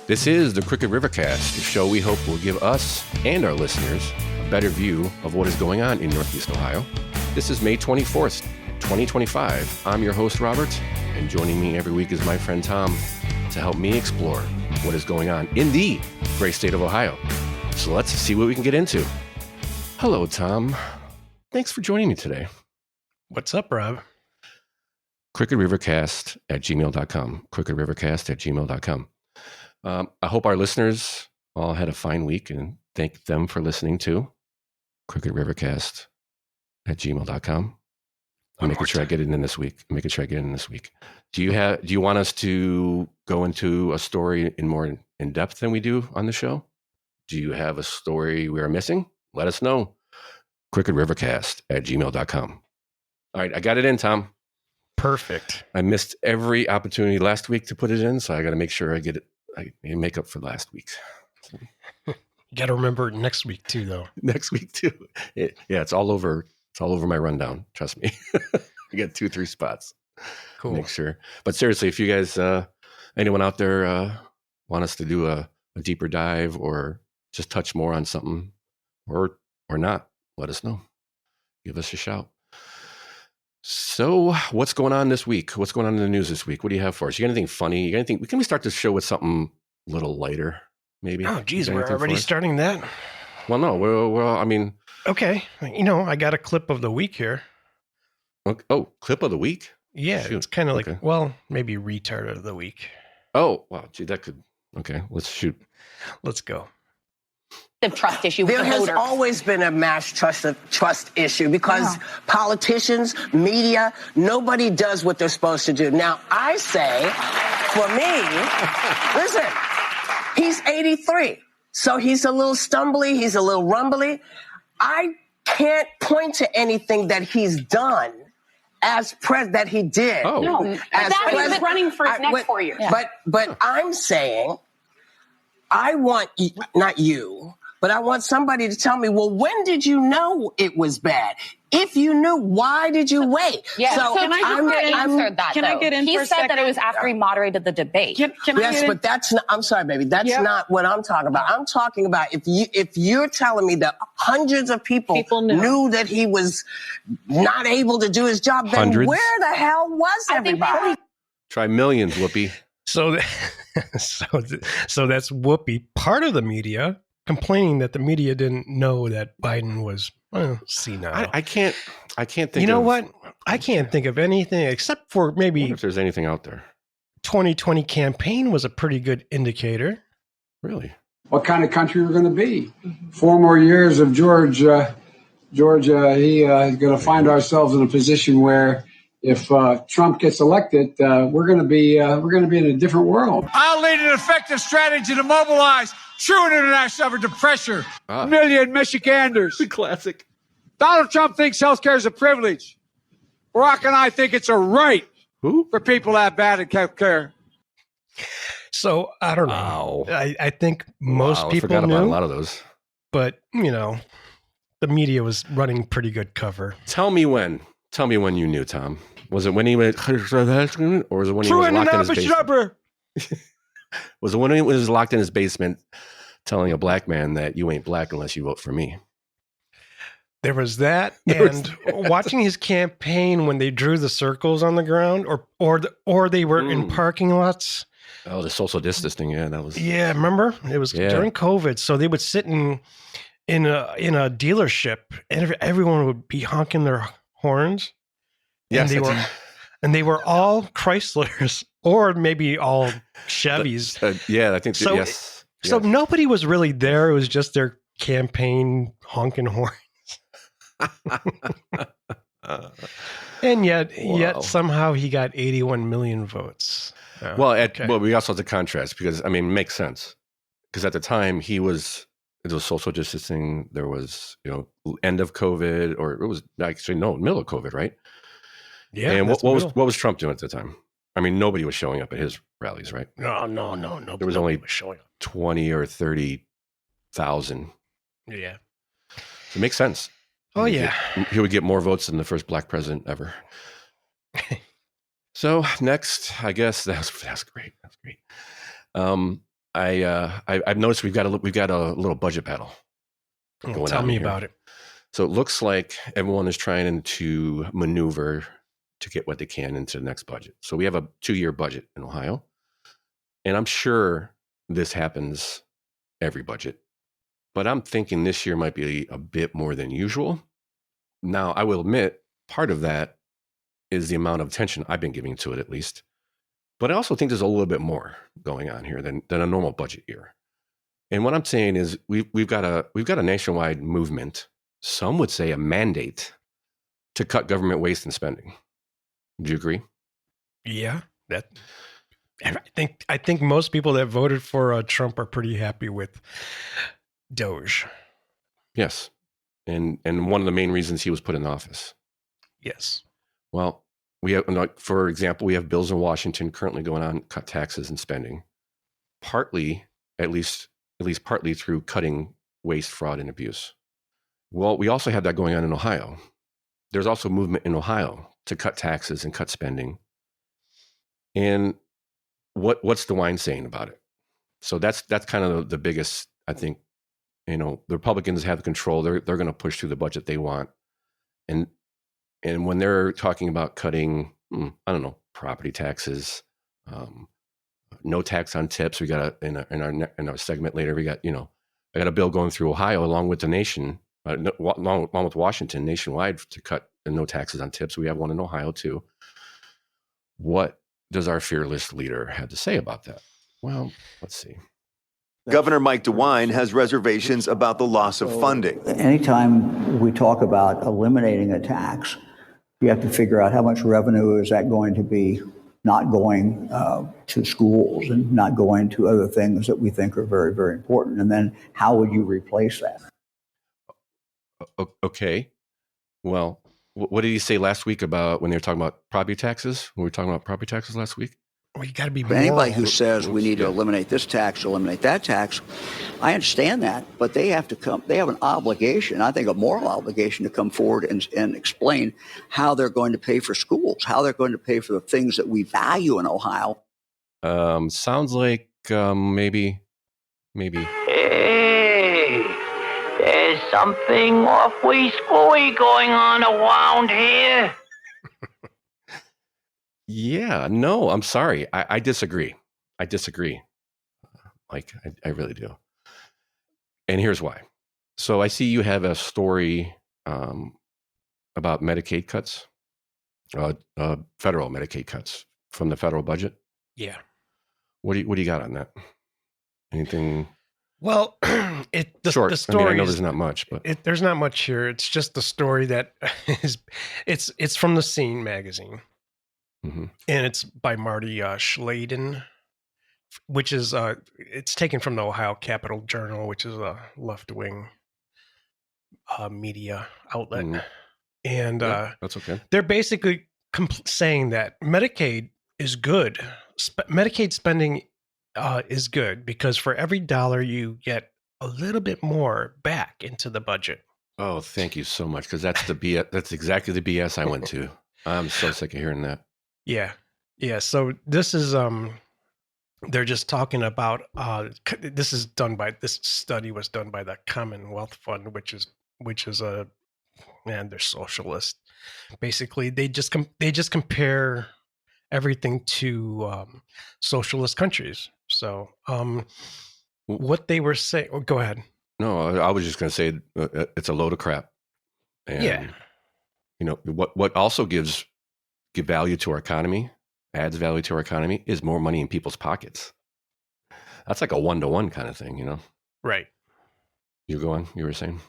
This is the Crooked Rivercast, a show we hope will give us and our listeners a better view of what is going on in Northeast Ohio. This is May 24th, 2025. I'm your host, Robert, and joining me every week is my friend Tom to help me explore what is going on in the great state of Ohio. So let's see what we can get into. Hello, Tom. Thanks for joining me today. What's up, Rob? crookedrivercast@gmail.com. crookedrivercast@gmail.com. I hope our listeners all had a fine week and thank them for listening to crookedrivercast@gmail.com. I'm making sure I get it in this week. Do you want us to go into a story in more in depth than we do on the show? Do you have a story we are missing? Let us know. crookedrivercast@gmail.com. All right, I got it in, Tom. Perfect. I missed every opportunity last week to put it in, so I got to make sure I get it. I make up for last week. You got to remember next week too, though. Next week too. It's all over. It's all over my rundown. Trust me. I got 2-3 spots. Cool. Make sure. But seriously, if you guys, anyone out there, want us to do a deeper dive or just touch more on something, or not, let us know. Give us a shout. So, what's going on this week? What's going on in the news this week? What do you have for us? You got anything funny? You got anything? Can we start the show with something a little lighter, maybe? Oh, geez, we're already starting that. Well, no. Well, I mean, okay. I got a clip of the week here. Oh, clip of the week? Yeah, Shoot. it's kind of Okay. like, well, maybe retard of the week. Oh, wow. Gee, that could. Okay, let's shoot. Let's go. The trust issue with There the has voters. always been a mass trust issue because politicians, media, nobody does what they're supposed to do. Now, I say, for me, listen, he's 83, so he's a little stumbly, he's a little rumbly. I can't point to anything that he's done as that he did. Oh. No, As that he's pres- running for his next 4 years. But I'm saying, I want, not you, but I want somebody to tell me, well, when did you know it was bad? If you knew, why did you wait? Yeah, so can I answer that, Can I get in He for a said that second? it was after he moderated the debate. Can I Yes, get in? but that's not, I'm sorry, baby. That's not what I'm talking about. I'm talking about if you're telling me that hundreds of people knew that he was not able to do his job, then Hundreds? where the hell was everybody? Try millions, Whoopi. So, so that's Whoopi, part of the media, complaining that the media didn't know that Biden was senile. I can't think. You know what? I can't think of anything except for I maybe wonder if there's anything out there. 2020 campaign was a pretty good indicator. Really? What kind of country we're going to be. 4 more years of Georgia, is going to find ourselves in a position where if Trump gets elected, we're going to be in a different world. I'll lead an effective strategy to mobilize true international effort to pressure million Michiganders. Classic. Donald Trump thinks health care is a privilege. Barack and I think it's a right for people to have bad health care. So I don't know. I think most I people forgot knew about a lot of those. but the media was running pretty good cover. Tell me when you knew, Tom. Was it when he went, or was it when he was locked in his basement? Was it when he was locked in his basement telling a black man that you ain't black unless you vote for me? There was that, and watching his campaign when they drew the circles on the ground, or they were in parking lots. Oh, the social distancing. Yeah, that was. Yeah, remember? It was during COVID, so they would sit in a dealership, and everyone would be honking their horns. Yes, and they were all Chryslers, or maybe all Chevys. I think so. Yes. So nobody was really there. It was just their campaign honking horns. And yet somehow he got 81 million votes. Well, we also have to contrast because it makes sense because at the time it was social distancing. There was end of COVID, or it was actually middle of COVID, right? Yeah. And what was Trump doing at the time? Nobody was showing up at his rallies, right? No. There was only showing up. 20 or 30,000. Yeah. It makes sense. Oh, yeah. He would get more votes than the first black president ever. So next, I guess that's great. That's great. I've noticed we've got a little budget battle going on. Tell me here. about it. So it looks like everyone is trying to maneuver to get what they can into the next budget. So we have a 2-year budget in Ohio, and I'm sure this happens every budget, but I'm thinking this year might be a bit more than usual. Now, I will admit part of that is the amount of attention I've been giving to it, at least. But I also think there's a little bit more going on here than a normal budget year. And what I'm saying is we've got a nationwide movement. Some would say a mandate to cut government waste and spending. Do you agree? Yeah, I think most people that voted for Trump are pretty happy with Doge. Yes, and one of the main reasons he was put in office. Yes. Well, we have, for example, we have bills in Washington currently going on cut taxes and spending, partly, at least partly through cutting waste, fraud, and abuse. Well, we also have that going on in Ohio. There's also movement in Ohio to cut taxes and cut spending. And what's Dewine saying about it? So that's kind of the biggest, I think, the Republicans have control. They're going to push through the budget they want. And when they're talking about cutting, property taxes, no tax on tips, we got in our segment later, we got, I got a bill going through Ohio along with the nation, along with Washington nationwide to cut no taxes on tips. We have one in Ohio too. What does our fearless leader have to say about that? Well, let's see. Governor Mike Dewine has reservations about the loss of funding. Anytime we talk about eliminating a tax, you have to figure out how much revenue is that going to be not going to schools and not going to other things that we think are very, very important. And then how would you replace that? Okay. Well, what did he say last week about when they were talking about property taxes? When we were talking about property taxes last week? Well, you got to be But anybody who says we need to eliminate this tax, eliminate that tax, I understand that, but they have to come. They have an obligation, I think a moral obligation, to come forward and explain how they're going to pay for schools, how they're going to pay for the things that we value in Ohio. Sounds like maybe. Hey, there's something awfully screwy going on around here. Yeah, no, I'm sorry. I disagree. I really do. And here's why. So I see you have a story about Medicaid cuts, federal Medicaid cuts from the federal budget. Yeah. What do you got on that? Anything? Well, short. The story. I know there's not much, but there's not much here. It's just the story that it's from the Scene magazine. Mm-hmm. And it's by Marty Schladen, which is it's taken from the Ohio Capital Journal, which is a left-wing media outlet. Mm-hmm. And that's okay. They're basically saying that Medicaid is good. Medicaid spending is good because for every dollar you get a little bit more back into the budget. Oh, thank you so much, because that's the BS. That's exactly the BS I went to. I'm so sick of hearing that. Yeah. So this is they're just talking about this study was done by the Commonwealth Fund, which is they're socialist. Basically, they just compare everything to socialist countries. So what they were saying. Oh, go ahead. No, I was just going to say it's a load of crap. And, yeah. What also gives value to our economy, adds value to our economy, is more money in people's pockets. That's like a 1-to-1 kind of thing, Right. You go on. You were saying.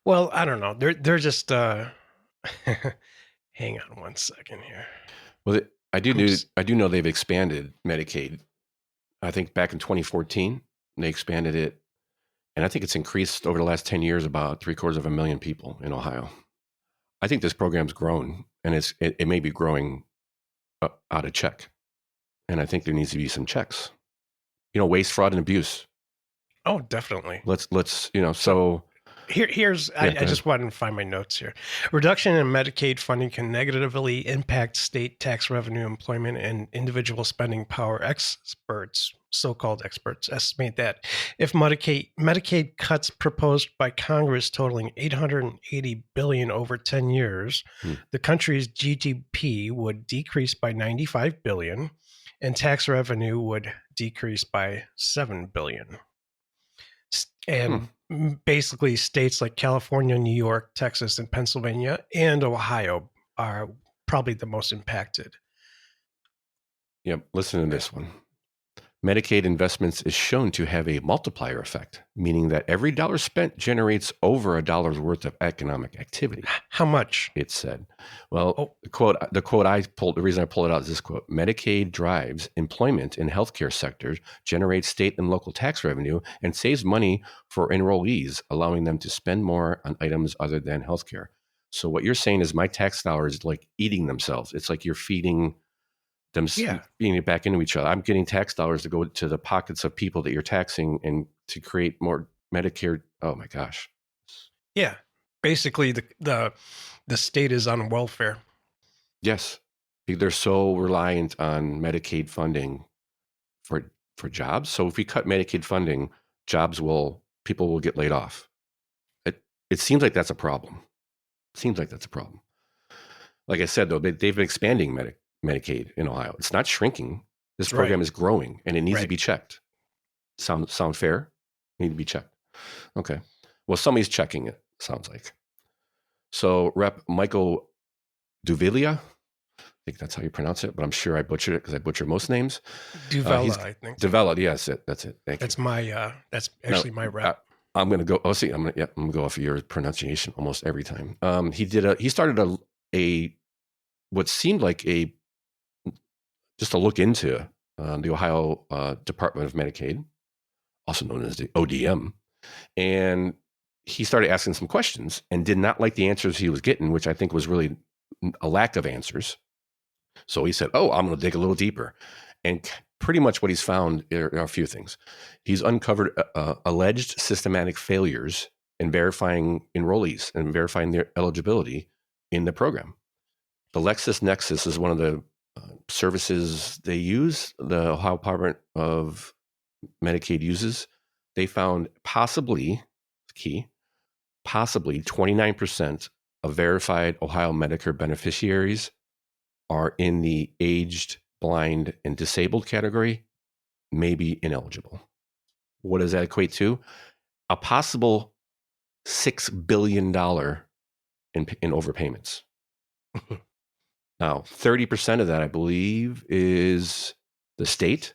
Well, I don't know. They're just. Hang on one second here. Well, I do know they've expanded Medicaid. I think back in 2014 they expanded it, and I think it's increased over the last 10 years about 750,000 people in Ohio. I think this program's grown, and it may be growing out of check, and I think there needs to be some checks. Waste, fraud, and abuse. Oh, definitely. Let's so. I just wanted to find my notes here. Reduction in Medicaid funding can negatively impact state tax revenue, employment, and individual spending power. Experts, so-called experts, estimate that if Medicaid cuts proposed by Congress totaling $880 billion over 10 years, the country's GDP would decrease by $95 billion, and tax revenue would decrease by $7 billion. And basically states like California, New York, Texas, and Pennsylvania, and Ohio are probably the most impacted. Yep. Listen to this one. Medicaid investments is shown to have a multiplier effect, meaning that every dollar spent generates over a dollar's worth of economic activity. How much? It said. Well, the quote I pulled, the reason I pulled it out is this quote: Medicaid drives employment in healthcare sectors, generates state and local tax revenue, and saves money for enrollees, allowing them to spend more on items other than healthcare. So what you're saying is my tax dollars is like eating themselves. It's like you're feeding them, being it back into each other. I'm getting tax dollars to go to the pockets of people that you're taxing and to create more Medicare. Oh my gosh. Yeah. Basically the state is on welfare. Yes. They're so reliant on Medicaid funding for jobs. So if we cut Medicaid funding, people will get laid off. It seems like that's a problem. Like I said, though, they've been expanding Medicaid in Ohio. It's not shrinking. This program is growing, and it needs to be checked. Sound fair? Need to be checked. Okay. Well, somebody's checking it, sounds like. So Rep. Michael Duvilla, I think that's how you pronounce it, but I'm sure I butchered it because I butcher most names. Duvalla, I think. Duvalla, yes, that's it. That's actually my rep. I'm going to go. Oh, see, I'm going to go off of your pronunciation almost every time. He started what seemed like just a look into the Ohio Department of Medicaid, also known as the ODM. And he started asking some questions and did not like the answers he was getting, which I think was really a lack of answers. So he said, I'm going to dig a little deeper. And pretty much what he's found are a few things. He's uncovered alleged systematic failures in verifying enrollees and verifying their eligibility in the program. The LexisNexis is one of the services they use, the Ohio Department of Medicaid uses. They found possibly 29% of verified Ohio Medicare beneficiaries are in the aged, blind, and disabled category, maybe ineligible. What does that equate to? A possible $6 billion in overpayments. Now, 30% of that, I believe, is the state,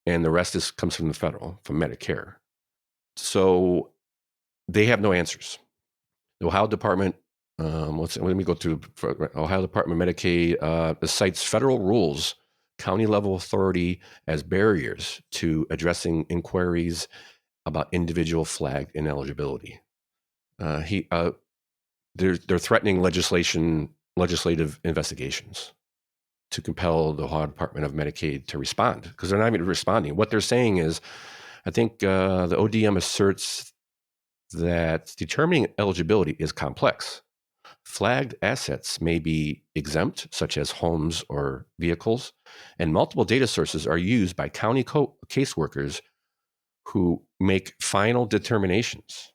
and the rest comes from the federal, from Medicare. So they have no answers. The Ohio Department, let me go through Ohio Department of Medicaid. Cites federal rules, county level authority as barriers to addressing inquiries about individual flagged ineligibility. They're threatening legislative investigations to compel the Ohio Department of Medicaid to respond, because they're not even responding. What they're saying is, I think the ODM asserts that determining eligibility is complex. Flagged assets may be exempt, such as homes or vehicles, and multiple data sources are used by county caseworkers who make final determinations.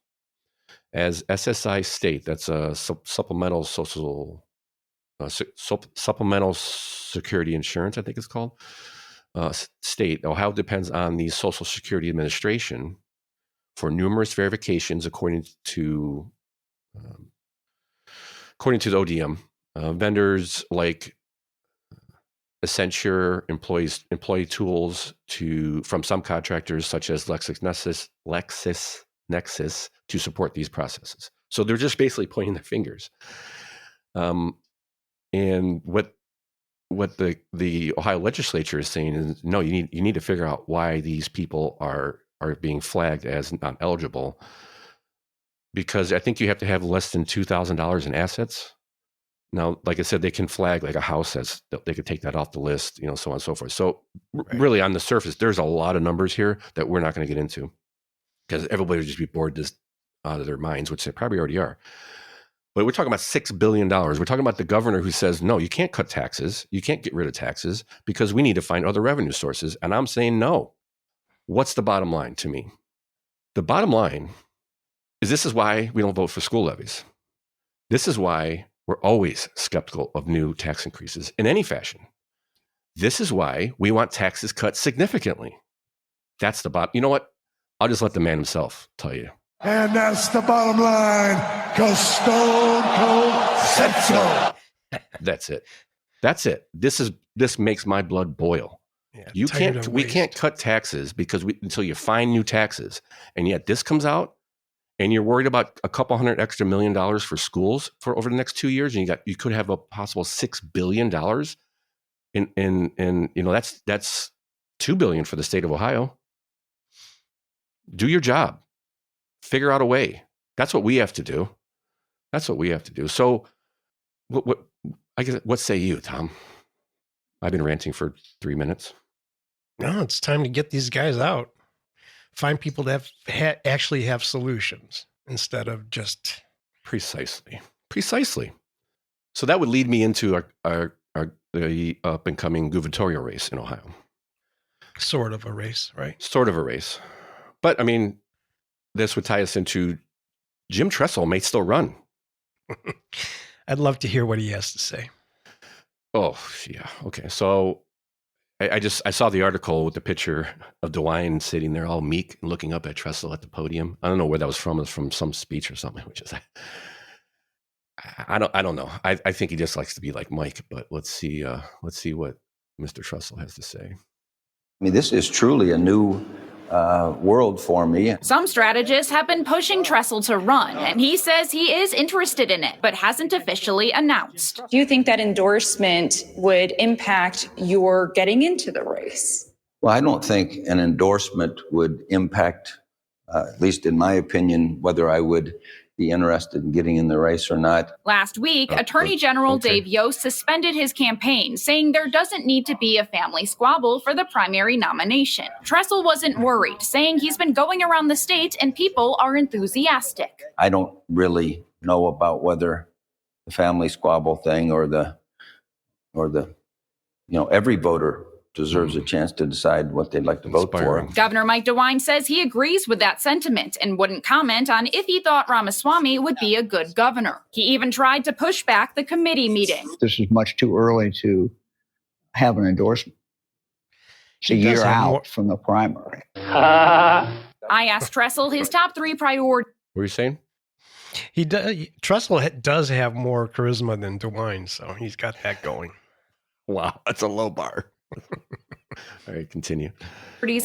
As SSI state, that's a supplemental security insurance, I think it's called, state. Ohio depends on the Social Security Administration for numerous verifications, according to the ODM. Vendors like Accenture employ tools from some contractors such as LexisNexis to support these processes. So they're just basically pointing their fingers. And what the Ohio legislature is saying is, no, you need to figure out why these people are being flagged as not eligible, because I think you have to have less than $2,000 in assets. Now, like I said, they can flag like a house they could take that off the list, so on and so forth. So really on the surface, there's a lot of numbers here that we're not going to get into, because everybody would just be bored out of their minds, which they probably already are. But we're talking about $6 billion. We're talking about the governor who says, no, you can't cut taxes. You can't get rid of taxes because we need to find other revenue sources. And I'm saying no. What's the bottom line to me? The bottom line is this is why we don't vote for school levies. This is why we're always skeptical of new tax increases in any fashion. This is why we want taxes cut significantly. That's the bottom. You know what? I'll just let the man himself tell you. And that's the bottom line, because Stone Cold said so. That's it. That's it. This makes my blood boil. Yeah, we can't cut taxes because until you find new taxes. And yet this comes out and you're worried about a couple $100 extra million for schools for over the next 2 years. And you could have a possible $6 billion in that's $2 billion for the state of Ohio. Do your job. Figure out a way. That's what we have to do. So what say you, Tom? I've been ranting for 3 minutes. No, it's time to get these guys out. Find people that actually have solutions instead of just... Precisely. So that would lead me into the up-and-coming gubernatorial race in Ohio. Sort of a race, right? Sort of a race. But, I mean, this would tie us into Jim Trussel may still run. I'd love to hear what he has to say. Oh, yeah. Okay. So I saw the article with the picture of Dewine sitting there all meek and looking up at Trussel at the podium. I don't know where that was from. It was from some speech or something, which is, I don't know. I think he just likes to be like Mike, but let's see what Mr. Trussel has to say. I mean, this is truly a new world for me. Some strategists have been pushing Trussel to run, and he says he is interested in it, but hasn't officially announced. Do you think that endorsement would impact your getting into the race? Well, I don't think an endorsement would impact, at least in my opinion, whether I would be interested in getting in the race or not. Last week, Attorney General Dave Yost suspended his campaign, saying there doesn't need to be a family squabble for the primary nomination. Trussel wasn't worried, saying he's been going around the state and people are enthusiastic. I don't really know about whether the family squabble thing or the every voter deserves a chance to decide what they'd like to vote for. Governor Mike Dewine says he agrees with that sentiment and wouldn't comment on if he thought Ramaswamy would be a good governor. He even tried to push back the committee meeting. This is much too early to have an endorsement. It's a year out from the primary. I asked Trussel his top 3 priorities. What were you saying? Trussel does have more charisma than Dewine, so he's got that going. Wow, that's a low bar. All right, continue.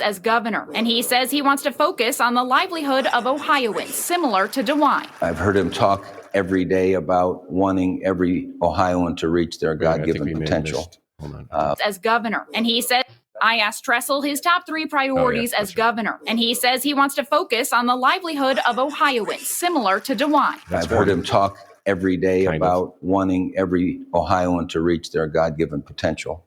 As governor, and he says he wants to focus on the livelihood of Ohioans, similar to Dewine. I've heard him talk every day about wanting every Ohioan to reach their God-given potential. As governor, and he said, I asked Trussel his top 3 priorities as governor, and he says he wants to focus on the livelihood of Ohioans, similar to Dewine. I've heard him talk every day about wanting every Ohioan to reach their God-given potential.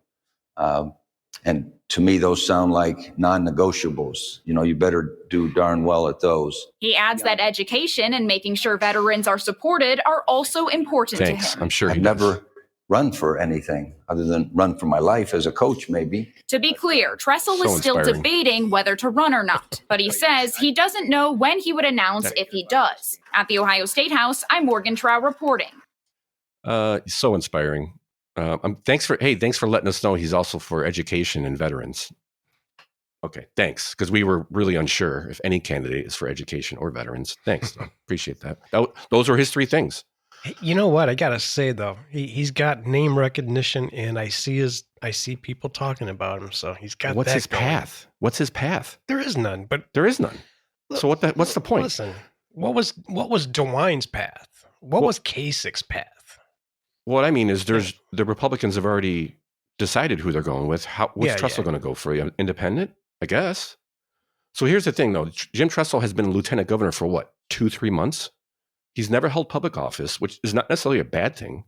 And to me, those sound like non-negotiables. You better do darn well at those. He adds that education and making sure veterans are supported are also important to him. I'm sure I've never run for anything other than run for my life as a coach, maybe. To be clear, Trussel is still debating whether to run or not, but he says he doesn't know when he would announce if he does. At the Ohio State House, I'm Morgan Trow reporting. So inspiring. Thanks for letting us know he's also for education and veterans. Okay, thanks, because we were really unsure if any candidate is for education or veterans. Thanks, appreciate that. Those were his 3 things. You know what? I gotta say though, he's got name recognition, and I see people talking about him. So he's got. What's his path? What's his path? There is none. But there is none. So what's the point? Listen, what was Dewine's path? What was Kasich's path? What I mean is, the Republicans have already decided who they're going with. What's Trussel going to go for? Independent, I guess. So here's the thing, though. Jim Trussel has been lieutenant governor for what, 2-3 months? He's never held public office, which is not necessarily a bad thing.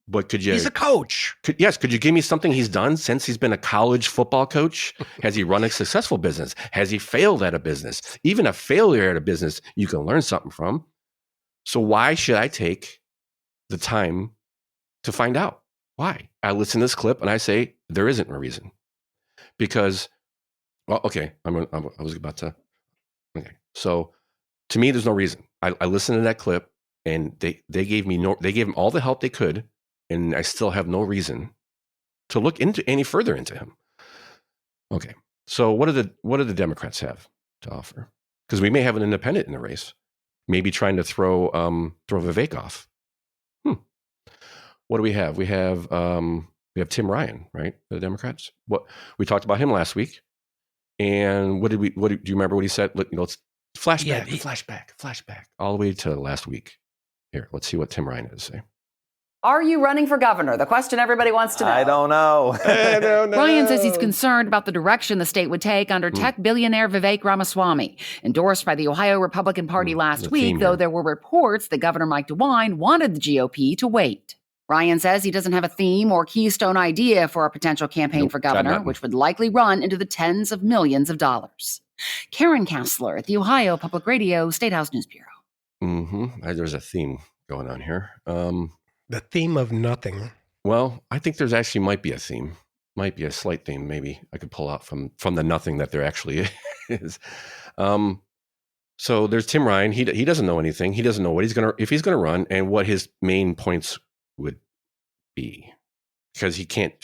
But could you? He's a coach. Could you give me something he's done since he's been a college football coach? Has he run a successful business? Has he failed at a business? Even a failure at a business, you can learn something from. So why should I take the time to find out? Why? I listen to this clip and I say, there isn't a reason. Because, well, okay, I was about to, okay. So to me, there's no reason. I listened to that clip and they gave him all the help they could. And I still have no reason to look any further into him. Okay. So what do the Democrats have to offer? Because we may have an independent in the race, maybe trying to throw Vivek off. What do we have? We have Tim Ryan, right? The Democrats. What we talked about him last week. And do you remember what he said? Let's flashback all the way to last week. Here, let's see what Tim Ryan had to say. Are you running for governor? The question everybody wants to know. I don't know. Ryan says he's concerned about the direction the state would take under tech billionaire Vivek Ramaswamy, endorsed by the Ohio Republican Party last week, though there were reports that Governor Mike DeWine wanted the GOP to wait. Ryan says he doesn't have a theme or keystone idea for a potential campaign for governor, which would likely run into the tens of millions of dollars. Karen Kassler at the Ohio Public Radio State House News Bureau. There's a theme going on here. The theme of nothing. Well, I think there's actually might be a theme, might be a slight theme. Maybe I could pull out from the nothing that there actually is. So there's Tim Ryan. He doesn't know anything. He doesn't know what if he's gonna run and what his main points would be, because he can't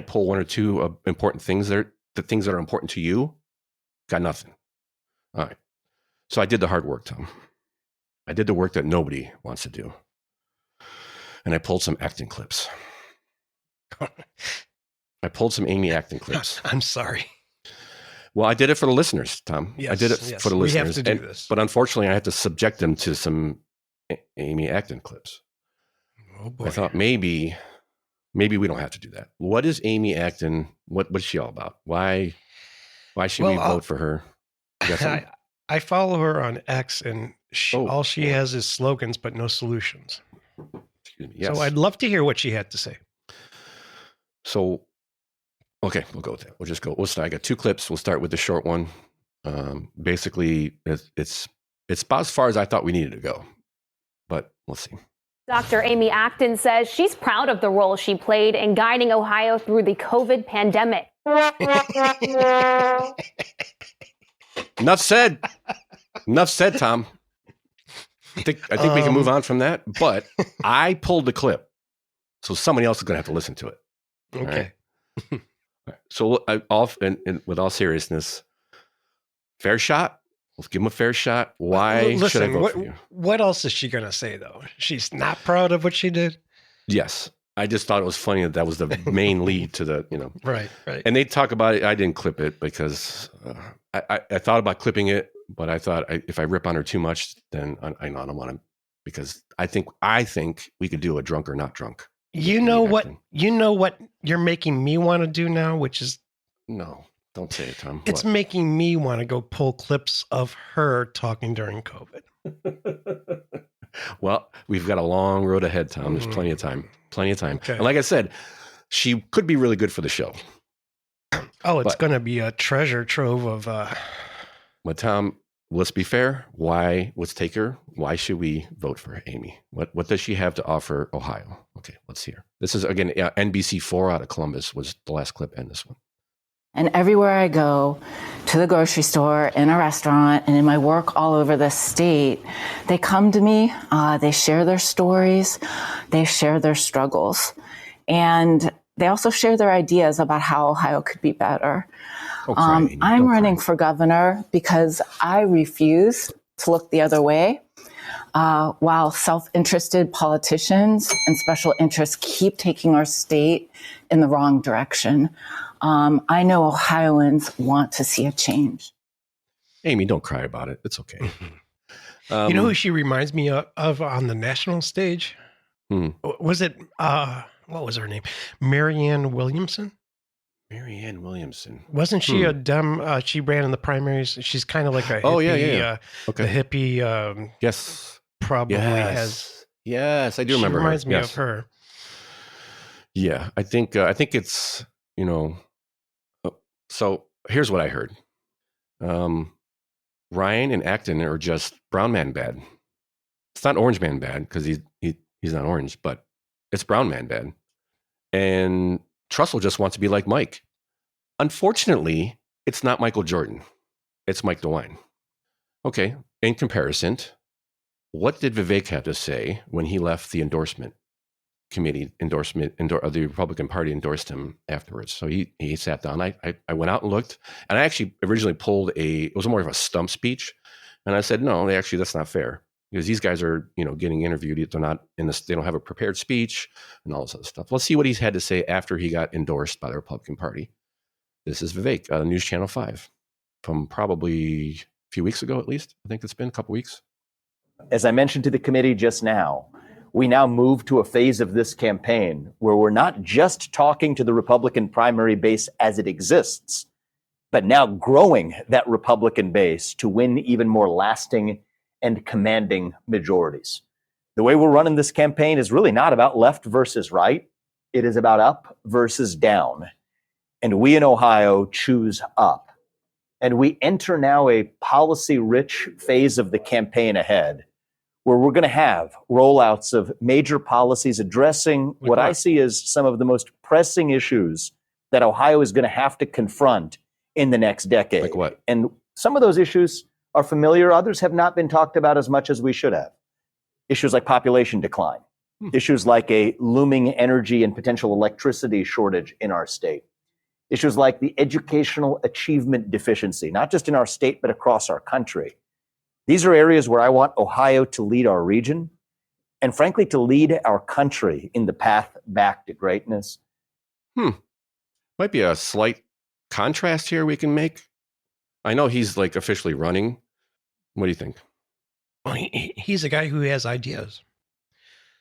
pull one or two important things the things that are important to you. Got nothing. All right. So I did the hard work, Tom. I did the work that nobody wants to do. And I pulled some acting clips. I pulled some Amy acting clips. I'm sorry. Well, I did it for the listeners, Tom. Yes, I did it for the listeners. We have to do this. But unfortunately, I had to subject them to some Amy acting clips. Oh boy. I thought maybe we don't have to do that. What is Amy Acton? What's she all about? Why should we vote for her? I follow her on X, and all she has is slogans, but no solutions. Excuse me. Yes. So I'd love to hear what she had to say. So, okay, we'll go with that. We'll just go. I got two clips. We'll start with the short one. Basically, it's about as far as I thought we needed to go, but we'll see. Dr. Amy Acton says she's proud of the role she played in guiding Ohio through the COVID pandemic. Enough said. Enough said, Tom. I think we can move on from that. But I pulled the clip, so somebody else is going to have to listen to it. Okay. All right. So, with all seriousness, fair shot. Let's give him a fair shot. Why should I vote for you? What else is she going to say, though? She's not proud of what she did? Yes. I just thought it was funny that was the main lead to the, Right. And they talk about it. I didn't clip it because I thought about clipping it, but I thought if I rip on her too much, then I don't want to, because I think we could do a drunk or not drunk. You know what you're making me want to do now, which is... No. Don't say it, Tom. It's making me want to go pull clips of her talking during COVID. Well, we've got a long road ahead, Tom. There's plenty of time. Okay. And like I said, she could be really good for the show. Oh, it's going to be a treasure trove of... But Tom, let's be fair. Let's take her. Why should we vote for Amy? What does she have to offer Ohio? Okay, let's hear. This is, again, NBC4 out of Columbus was the last clip and this one. And everywhere I go, to the grocery store, in a restaurant, and in my work all over the state, they come to me, they share their stories, they share their struggles, and they also share their ideas about how Ohio could be better. I'm running for governor because I refuse to look the other way, while self-interested politicians and special interests keep taking our state in the wrong direction. I know Ohioans want to see a change. Amy, don't cry about it. It's okay. You know who she reminds me of on the national stage? Was it, what was her name? Marianne Williamson? Marianne Williamson. Wasn't she a Dem? She ran in the primaries. She's kind of like a hippie. Okay. The hippie. Yes. Probably has. Yes, I do remember. She reminds me of her. Yeah, I think it's, so here's what I heard. Ryan and Acton are just brown man bad. It's not orange man bad because he's not orange, but it's brown man bad. And Trussel just wants to be like Mike. Unfortunately, it's not Michael Jordan. It's Mike Dewine. Okay, in comparison, what did Vivek have to say when he left the endorsement committee? The Republican Party endorsed him afterwards. So he sat down. I went out and looked, and I actually originally pulled it was more of a stump speech. And I said, no, actually, that's not fair. Because these guys are, getting interviewed. They're not they don't have a prepared speech and all this other stuff. Let's see what he's had to say after he got endorsed by the Republican Party. This is Vivek, News Channel 5, from probably a few weeks ago, at least. I think it's been a couple weeks. As I mentioned to the committee just now, we now move to a phase of this campaign where we're not just talking to the Republican primary base as it exists, but now growing that Republican base to win even more lasting and commanding majorities. The way we're running this campaign is really not about left versus right. It is about up versus down. And we in Ohio choose up. And we enter now a policy-rich phase of the campaign ahead, where we're going to have rollouts of major policies addressing what I see as some of the most pressing issues that Ohio is going to have to confront in the next decade. Like what? And some of those issues are familiar. Others have not been talked about as much as we should have. Issues like population decline, issues like a looming energy and potential electricity shortage in our state, issues like the educational achievement deficiency, not just in our state, but across our country. These are areas where I want Ohio to lead our region and, frankly, to lead our country in the path back to greatness. Might be a slight contrast here we can make. I know he's officially running. What do you think? Well, he's a guy who has ideas.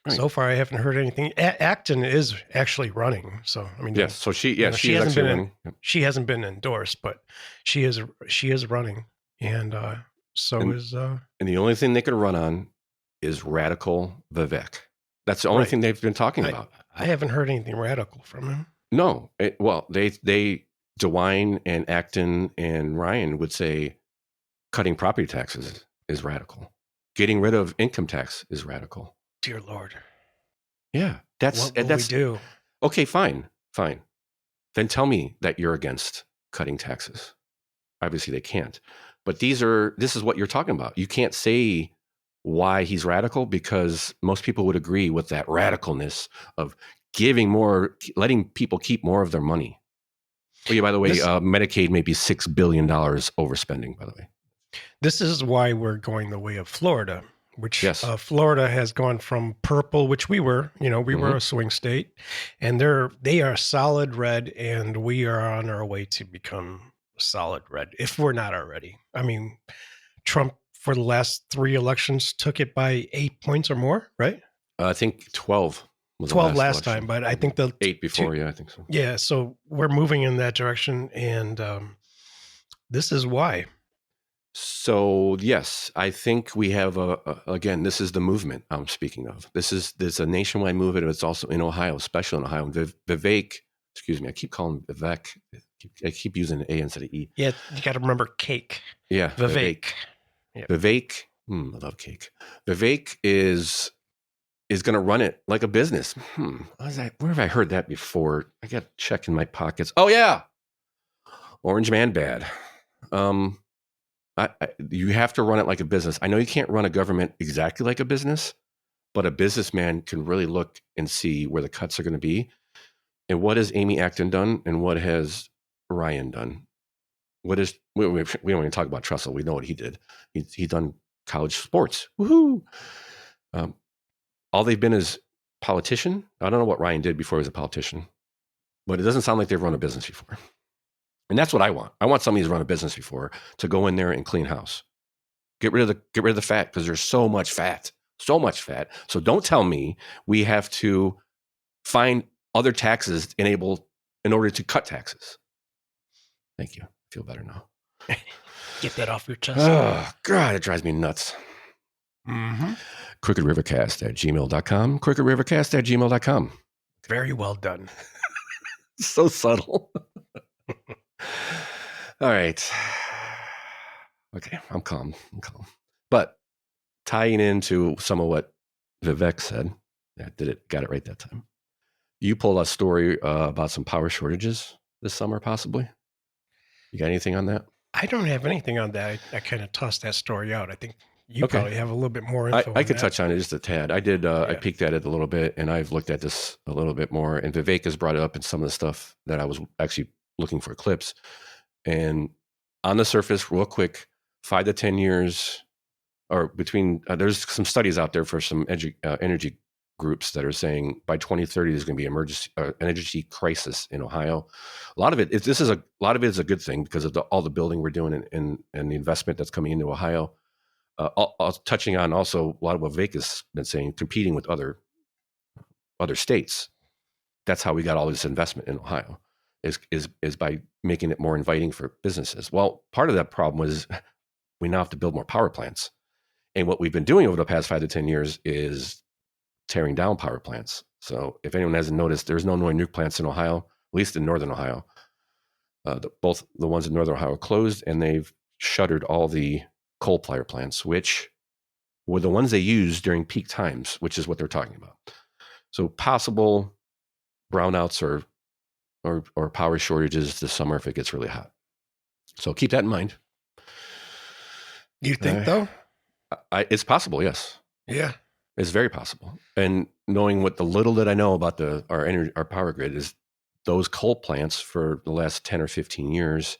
Right. So far, I haven't heard anything. Acton is actually running. So, I mean, yes. So she is hasn't actually been running. She hasn't been endorsed, but she is running. And and the only thing they could run on is radical Vivek. That's the only thing they've been talking about. I haven't heard anything radical from him. No. They Dewine and Acton and Ryan would say cutting property taxes is radical. Getting rid of income tax is radical. Dear Lord. Yeah. What will we do? Okay, fine. Then tell me that you're against cutting taxes. Obviously they can't. But this is what you're talking about. You can't say why he's radical because most people would agree with that radicalness of giving more, letting people keep more of their money. Oh yeah, by the way, Medicaid may be $6 billion overspending, by the way. This is why we're going the way of Florida, which Florida has gone from purple, which we were, we were a swing state, and they are solid red, and we are on our way to become solid red, if we're not already. I mean, Trump for the last 3 elections took it by 8 points or more, right? I think 12 was 12 last time, but I think the 8 before, I think so. Yeah, so we're moving in that direction, and this is why. So yes, I think we have again, this is the movement I'm speaking of. There's a nationwide movement. It's also in Ohio, especially in Ohio. Vivek, excuse me, I keep calling him Vivek. I keep using an A instead of E. Yeah, you got to remember cake. Yeah, Vivek. Yeah. Vivek, I love cake. Vivek is going to run it like a business. Where have I heard that before? I got to check in my pockets. Oh yeah, orange man bad. You have to run it like a business. I know you can't run a government exactly like a business, but a businessman can really look and see where the cuts are going to be. And what has Amy Acton done, and what has Ryan done? We don't even talk about Trussel. We know what he did. He's done college sports. Woohoo! All they've been is politician. I don't know what Ryan did before he was a politician, but it doesn't sound like they've run a business before. And that's what I want. I want somebody who's run a business before to go in there and clean house. Get rid of the fat, because there's so much fat. So don't tell me we have to find other taxes in order to cut taxes. Thank you. I feel better now. Get that off your chest. Oh, God, it drives me nuts. Mm-hmm. crookedrivercast@gmail.com. crookedrivercast@gmail.com. Very well done. So subtle. All right. Okay, I'm calm. But tying into some of what Vivek said, got it right that time. You pulled a story about some power shortages this summer, possibly. You got anything on that? I don't have anything on that. I kind of tossed that story out. I think you probably have a little bit more info. I could touch on it just a tad. I did. I peeked at it a little bit, and I've looked at this a little bit more. And Vivek has brought it up in some of the stuff that I was actually looking for clips. And on the surface, real quick, 5 to 10 years, or between. There's some studies out there for some energy groups that are saying by 2030 there's going to be an energy crisis in Ohio. A lot of it is a good thing because of all the building we're doing and the investment that's coming into Ohio. Touching on also a lot of what Vivek has been saying, competing with other states. That's how we got all this investment in Ohio, is by making it more inviting for businesses. Well, part of that problem was we now have to build more power plants, and what we've been doing over the past 5 to 10 years is tearing down power plants. So if anyone hasn't noticed, there's no nuke plants in Ohio, at least in northern Ohio. Both the ones in northern Ohio are closed, and they've shuttered all the coal fire plants, which were the ones they used during peak times, which is what they're talking about. So possible brownouts or power shortages this summer if it gets really hot. So keep that in mind. You think though? It's possible, yes. Yeah. It's very possible. And knowing what the little that I know about our power grid is, those coal plants for the last 10 or 15 years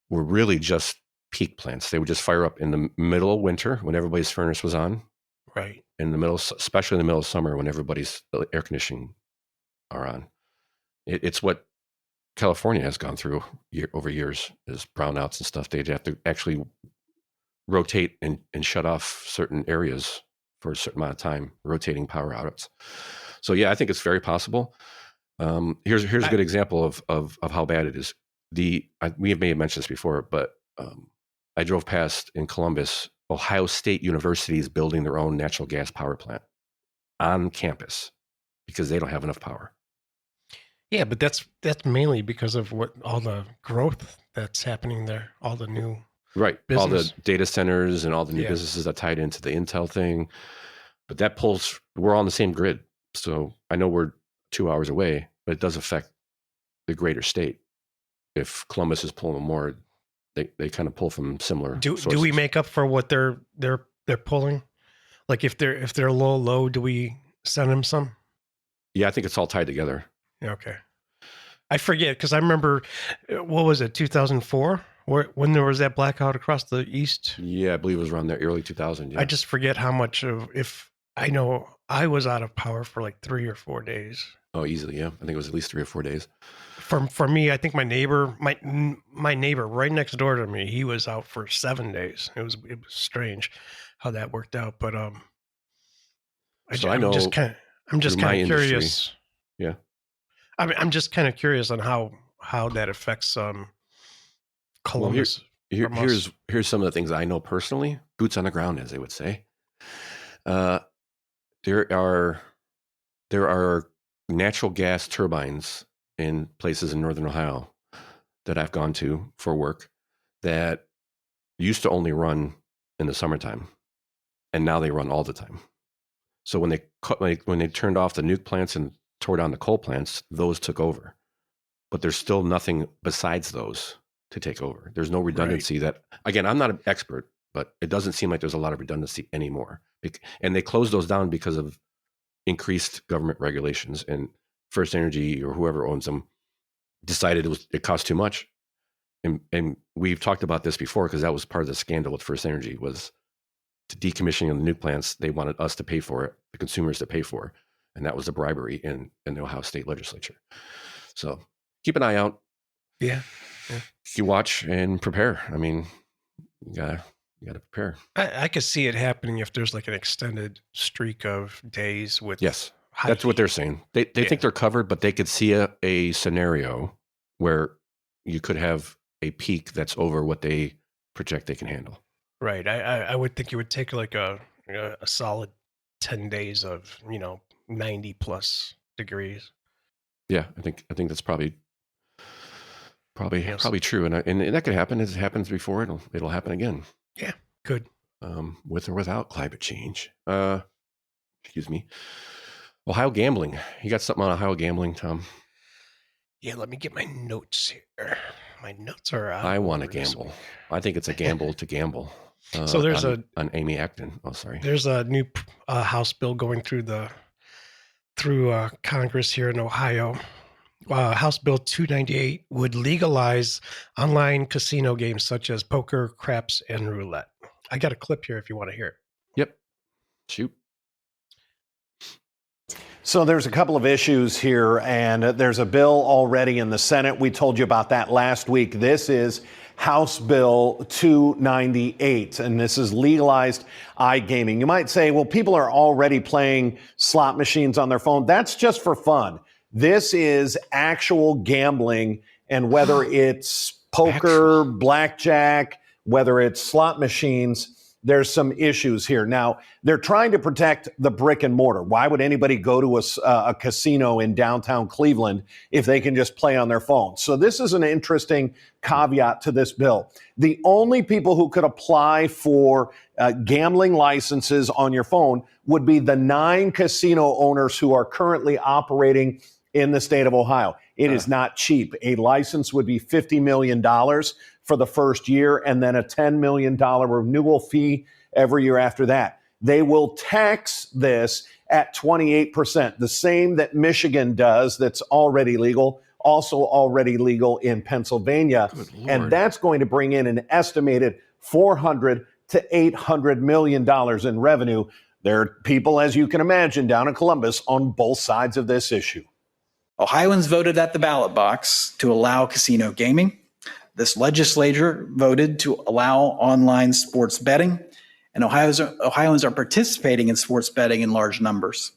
were really just peak plants. They would just fire up in the middle of winter when everybody's furnace was on. Right. In the middle, especially in the middle of summer when everybody's air conditioning are on. It's what California has gone through over years, is brownouts and stuff. They'd have to actually rotate and shut off certain areas for a certain amount of time, rotating power outlets. So yeah, I think it's very possible. Here's a good example of how bad it is. We may have mentioned this before, but I drove past in Columbus, Ohio State University is building their own natural gas power plant on campus because they don't have enough power. Yeah, but that's mainly because of all the growth that's happening there, all the new business. All the data centers and all the new businesses that tied into the Intel thing. But that we're on the same grid. So I know we're 2 hours away, but it does affect the greater state. If Columbus is pulling more, they kind of pull from similar sources. Do we make up for what they're pulling? Like if they're a little low, do we send them some? Yeah, I think it's all tied together. Okay. I forget because I remember, what was it, 2004? When there was that blackout across the east? Yeah, I believe it was around there, early 2000. Yeah. I just forget how much if I know I was out of power for like 3 or 4 days. Oh, easily, yeah. I think it was at least 3 or 4 days. For me, I think my neighbor right next door to me, he was out for 7 days. It was strange how that worked out, but I'm just kind of curious. Yeah. I'm just kind of curious on how that affects Columbus. Well, here's some of the things I know personally. Boots on the ground, as they would say. There are natural gas turbines in places in northern Ohio that I've gone to for work that used to only run in the summertime, and now they run all the time. So when they turned off the nuke plants and tore down the coal plants, those took over. But there's still nothing besides those to take over. There's no redundancy that, again, I'm not an expert, but it doesn't seem like there's a lot of redundancy anymore. And they closed those down because of increased government regulations, and First Energy or whoever owns them decided it cost too much. And we've talked about this before because that was part of the scandal with First Energy, was the decommissioning of the nuke plants. They wanted us to pay for it, the consumers to pay for it. And that was the bribery in the Ohio State Legislature. So keep an eye out. Yeah. You watch and prepare. I mean, you gotta prepare. I could see it happening if there's like an extended streak of days with. Yes, that's what they're saying. They think they're covered, but they could see a scenario where you could have a peak that's over what they project they can handle. Right. I would think it would take like a solid 10 days of 90 plus degrees. Yeah, I think that's probably true, and that could happen. It happens before. It'll happen again. Yeah, good. With or without climate change. Excuse me. Ohio gambling. You got something on Ohio gambling, Tom? Yeah, let me get my notes here. My notes are out. I want to gamble. I think it's a gamble to gamble. So there's on Amy Acton. Oh, sorry. There's a new House bill going through Congress here in Ohio. House Bill 298 would legalize online casino games such as poker, craps, and roulette. I got a clip here if you want to hear it. Yep. Shoot. So there's a couple of issues here, and there's a bill already in the Senate. We told you about that last week. This is House Bill 298, and this is legalized iGaming. You might say, well, people are already playing slot machines on their phone. That's just for fun. This is actual gambling, and whether it's poker, blackjack, whether it's slot machines, there's some issues here. Now, they're trying to protect the brick and mortar. Why would anybody go to a casino in downtown Cleveland if they can just play on their phone? So this is an interesting caveat to this bill. The only people who could apply for gambling licenses on your phone would be the 9 casino owners who are currently operating in the state of Ohio. It is not cheap. A license would be $50 million for the first year, and then a $10 million renewal fee every year after that. They will tax this at 28%, the same that Michigan does that's already legal, also already legal in Pennsylvania. And that's going to bring in an estimated $400 to $800 million in revenue. There are people, as you can imagine, down in Columbus on both sides of this issue. Ohioans voted at the ballot box to allow casino gaming. This legislature voted to allow online sports betting, and Ohioans are participating in sports betting in large numbers.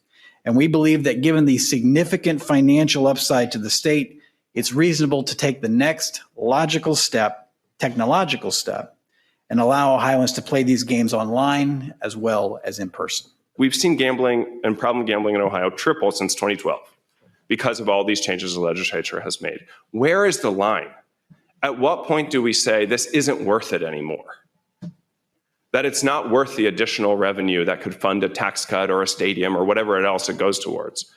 And we believe that given the significant financial upside to the state, it's reasonable to take the next logical step, technological step, and allow Ohioans to play these games online as well as in person. We've seen gambling and problem gambling in Ohio triple since 2012 because of all these changes the legislature has made. Where is the line? At what point do we say this isn't worth it anymore? That it's not worth the additional revenue that could fund a tax cut or a stadium or whatever else it goes towards?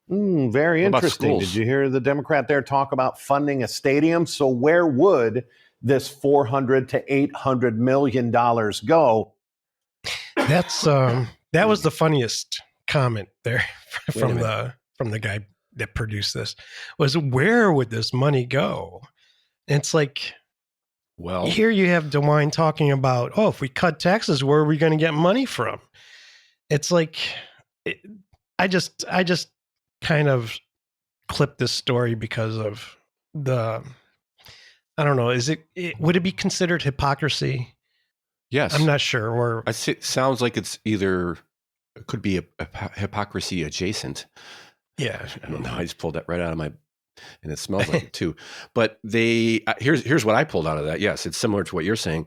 Very interesting. Did you hear the Democrat there talk about funding a stadium? So where would this $400 to $800 million go? That's that was the funniest comment there from the guy that produced this, was where would this money go? It's like, well, here you have Dewine talking about, oh, if we cut taxes, where are we going to get money from? It's like, I just kind of clipped this story because of I don't know, would it be considered hypocrisy? Yes. I'm not sure. Or it sounds like it could be a hypocrisy adjacent. Yeah. I don't know. I just pulled that right out of my, and it smells like it too. But here's what I pulled out of that. Yes, it's similar to what you're saying.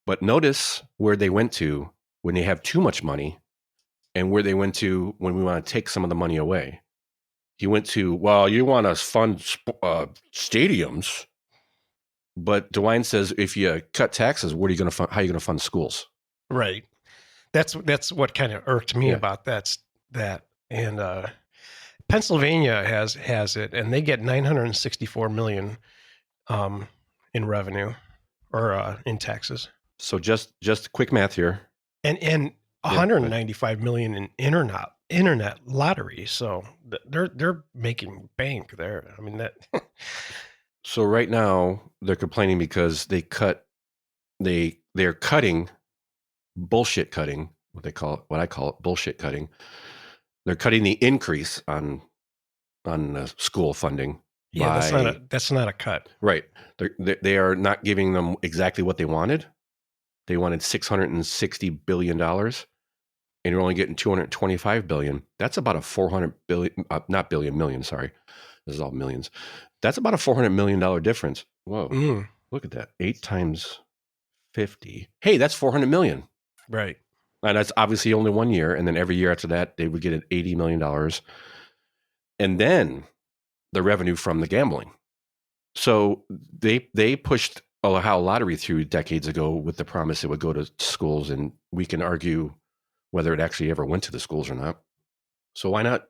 But notice where they went to when they have too much money and where they went to when we want to take some of the money away. He went to, well, you want to fund stadiums. But Dewine says, if you cut taxes, what are you going to fund? How are you going to fund schools? Right. That's what kind of irked me about that. And Pennsylvania has it, and they get $964 million in revenue or in taxes. So just quick math here, and $195 million in internet lottery. So they're making bank there. I mean that. So right now they're complaining because they're cutting bullshit cutting, what I call it bullshit cutting. They're cutting the increase on school funding. Yeah, that's not a cut. Right. They are not giving them exactly what they wanted. They wanted $660 billion, and you're only getting $225 billion. That's about a $400 billion, not billion, million. Sorry, this is all millions. That's about a $400 million difference. Whoa! Look at that. 8 times 50. Hey, that's $400 million. Right. And that's obviously only 1 year. And then every year after that, they would get $80 million. And then the revenue from the gambling. So they pushed Ohio lottery through decades ago with the promise it would go to schools, and we can argue whether it actually ever went to the schools or not. So why not?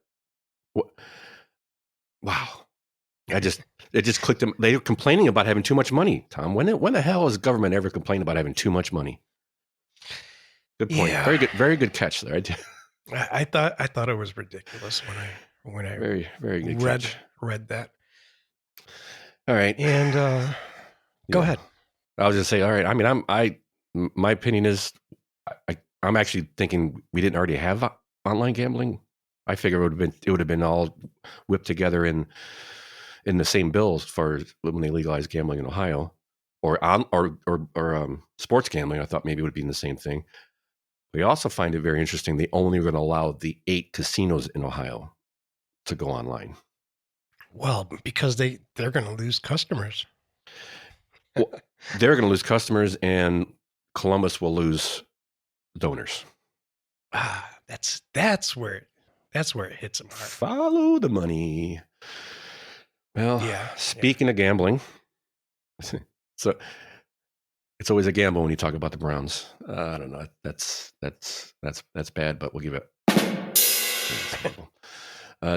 Wow. It just clicked them. They were complaining about having too much money, Tom. When the hell has government ever complained about having too much money? Good point. Yeah. Very good catch there. I thought it was ridiculous when I very good read that. All right. And go ahead. I was just say, all right. I mean, my opinion is I'm actually thinking we didn't already have online gambling. I figure it would have been all whipped together in the same bill as far as when they legalized gambling in Ohio, or sports gambling. I thought maybe it would be in the same thing. We also find it very interesting. They only were going to allow the 8 casinos in Ohio to go online. Well, because they're going to lose customers. Well, they're going to lose customers, and Columbus will lose donors. That's where it hits them hard. Follow the money. Well, speaking of gambling, so it's always a gamble when you talk about the Browns. I don't know. That's bad, but we'll give it.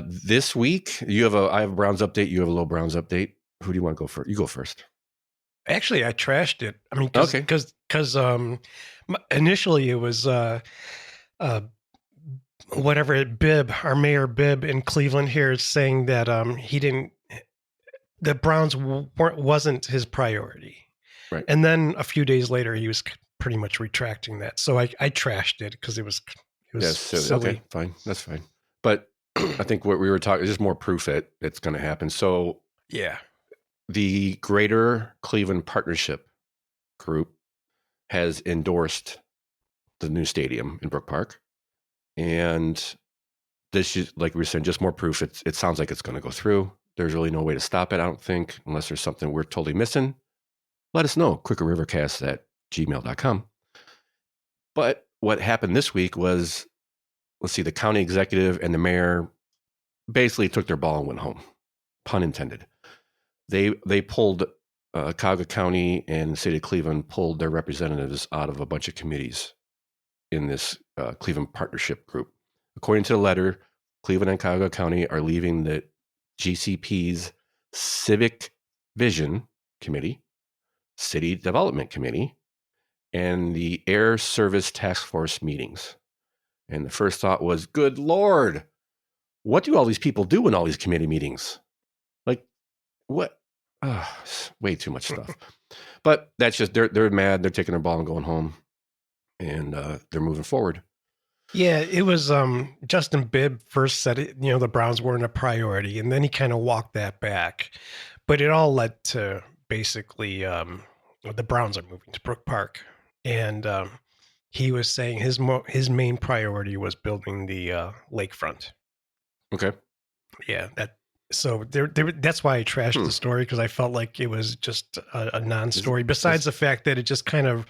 This week, I have a Browns update. You have a little Browns update. Who do you want to go first? You go first. Actually, I trashed it. I mean, because initially it was whatever Bibb, our mayor Bibb in Cleveland here, is saying that the Browns wasn't his priority. Right. And then a few days later, he was pretty much retracting that. So I trashed it because it was silly. Okay, fine. That's fine. But I think what we were talking is just more proof that it's going to happen. So yeah, the Greater Cleveland Partnership Group has endorsed the new stadium in Brookpark. And this is, like we were saying, just more proof. It sounds like it's going to go through. There's really no way to stop it, I don't think, unless there's something we're totally missing. Let us know, crookedrivercast@gmail.com. But what happened this week was, the county executive and the mayor basically took their ball and went home, pun intended. They pulled Geauga County and the city of Cleveland pulled their representatives out of a bunch of committees in this Cleveland Partnership Group. According to the letter, Cleveland and Geauga County are leaving the GCP's Civic Vision Committee, City Development Committee, and the Air Service Task Force meetings. And the first thought was, good Lord, what do all these people do in all these committee meetings? Like, what? Way too much stuff. But that's just, they're mad. They're taking their ball and going home. And they're moving forward. Yeah, it was Justin Bibb first said it, the Browns weren't a priority, and then he kind of walked that back. But it all led to basically the Browns are moving to Brookpark, and he was saying his main priority was building the lakefront. Okay. Yeah, so that's why I trashed the story, because I felt like it was just a non-story. Besides the fact that it just kind of,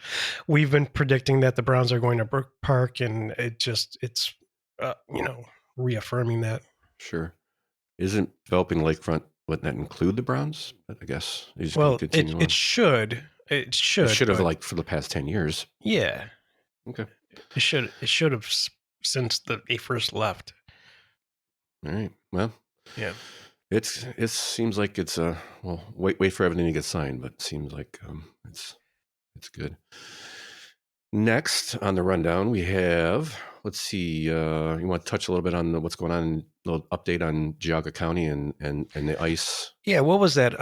we've been predicting that the Browns are going to Brookpark, and it's reaffirming that. Sure. Isn't developing lakefront, wouldn't that include the Browns? I guess. It should. It should have, like, for the past 10 years. Yeah. Okay. It should have since they first left. All right. Well. Yeah. It seems like it's wait for everything to get signed, but it seems like it's good. Next on the rundown, we have, let's see, you want to touch a little bit on what's going on, a little update on Geauga County and the ICE. Yeah, what was that?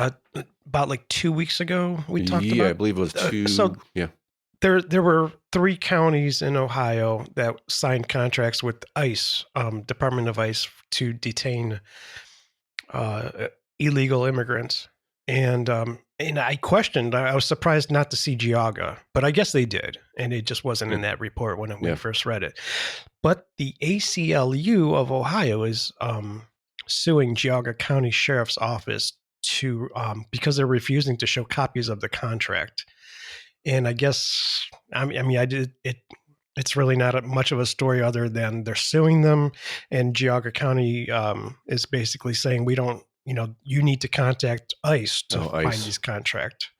About like 2 weeks ago we talked about? Yeah, I believe it was 2. Yeah. There were 3 counties in Ohio that signed contracts with ICE, Department of ICE, to detain illegal immigrants. And I questioned, I was surprised not to see Geauga, but I guess they did. And it just wasn't in that report when we first read it. But the ACLU of Ohio is suing Geauga County Sheriff's Office because they're refusing to show copies of the contract. And I guess, it's really not much of a story other than they're suing them, and Geauga County is basically saying we don't you need to contact ICE to Oh, find ICE. these contracts.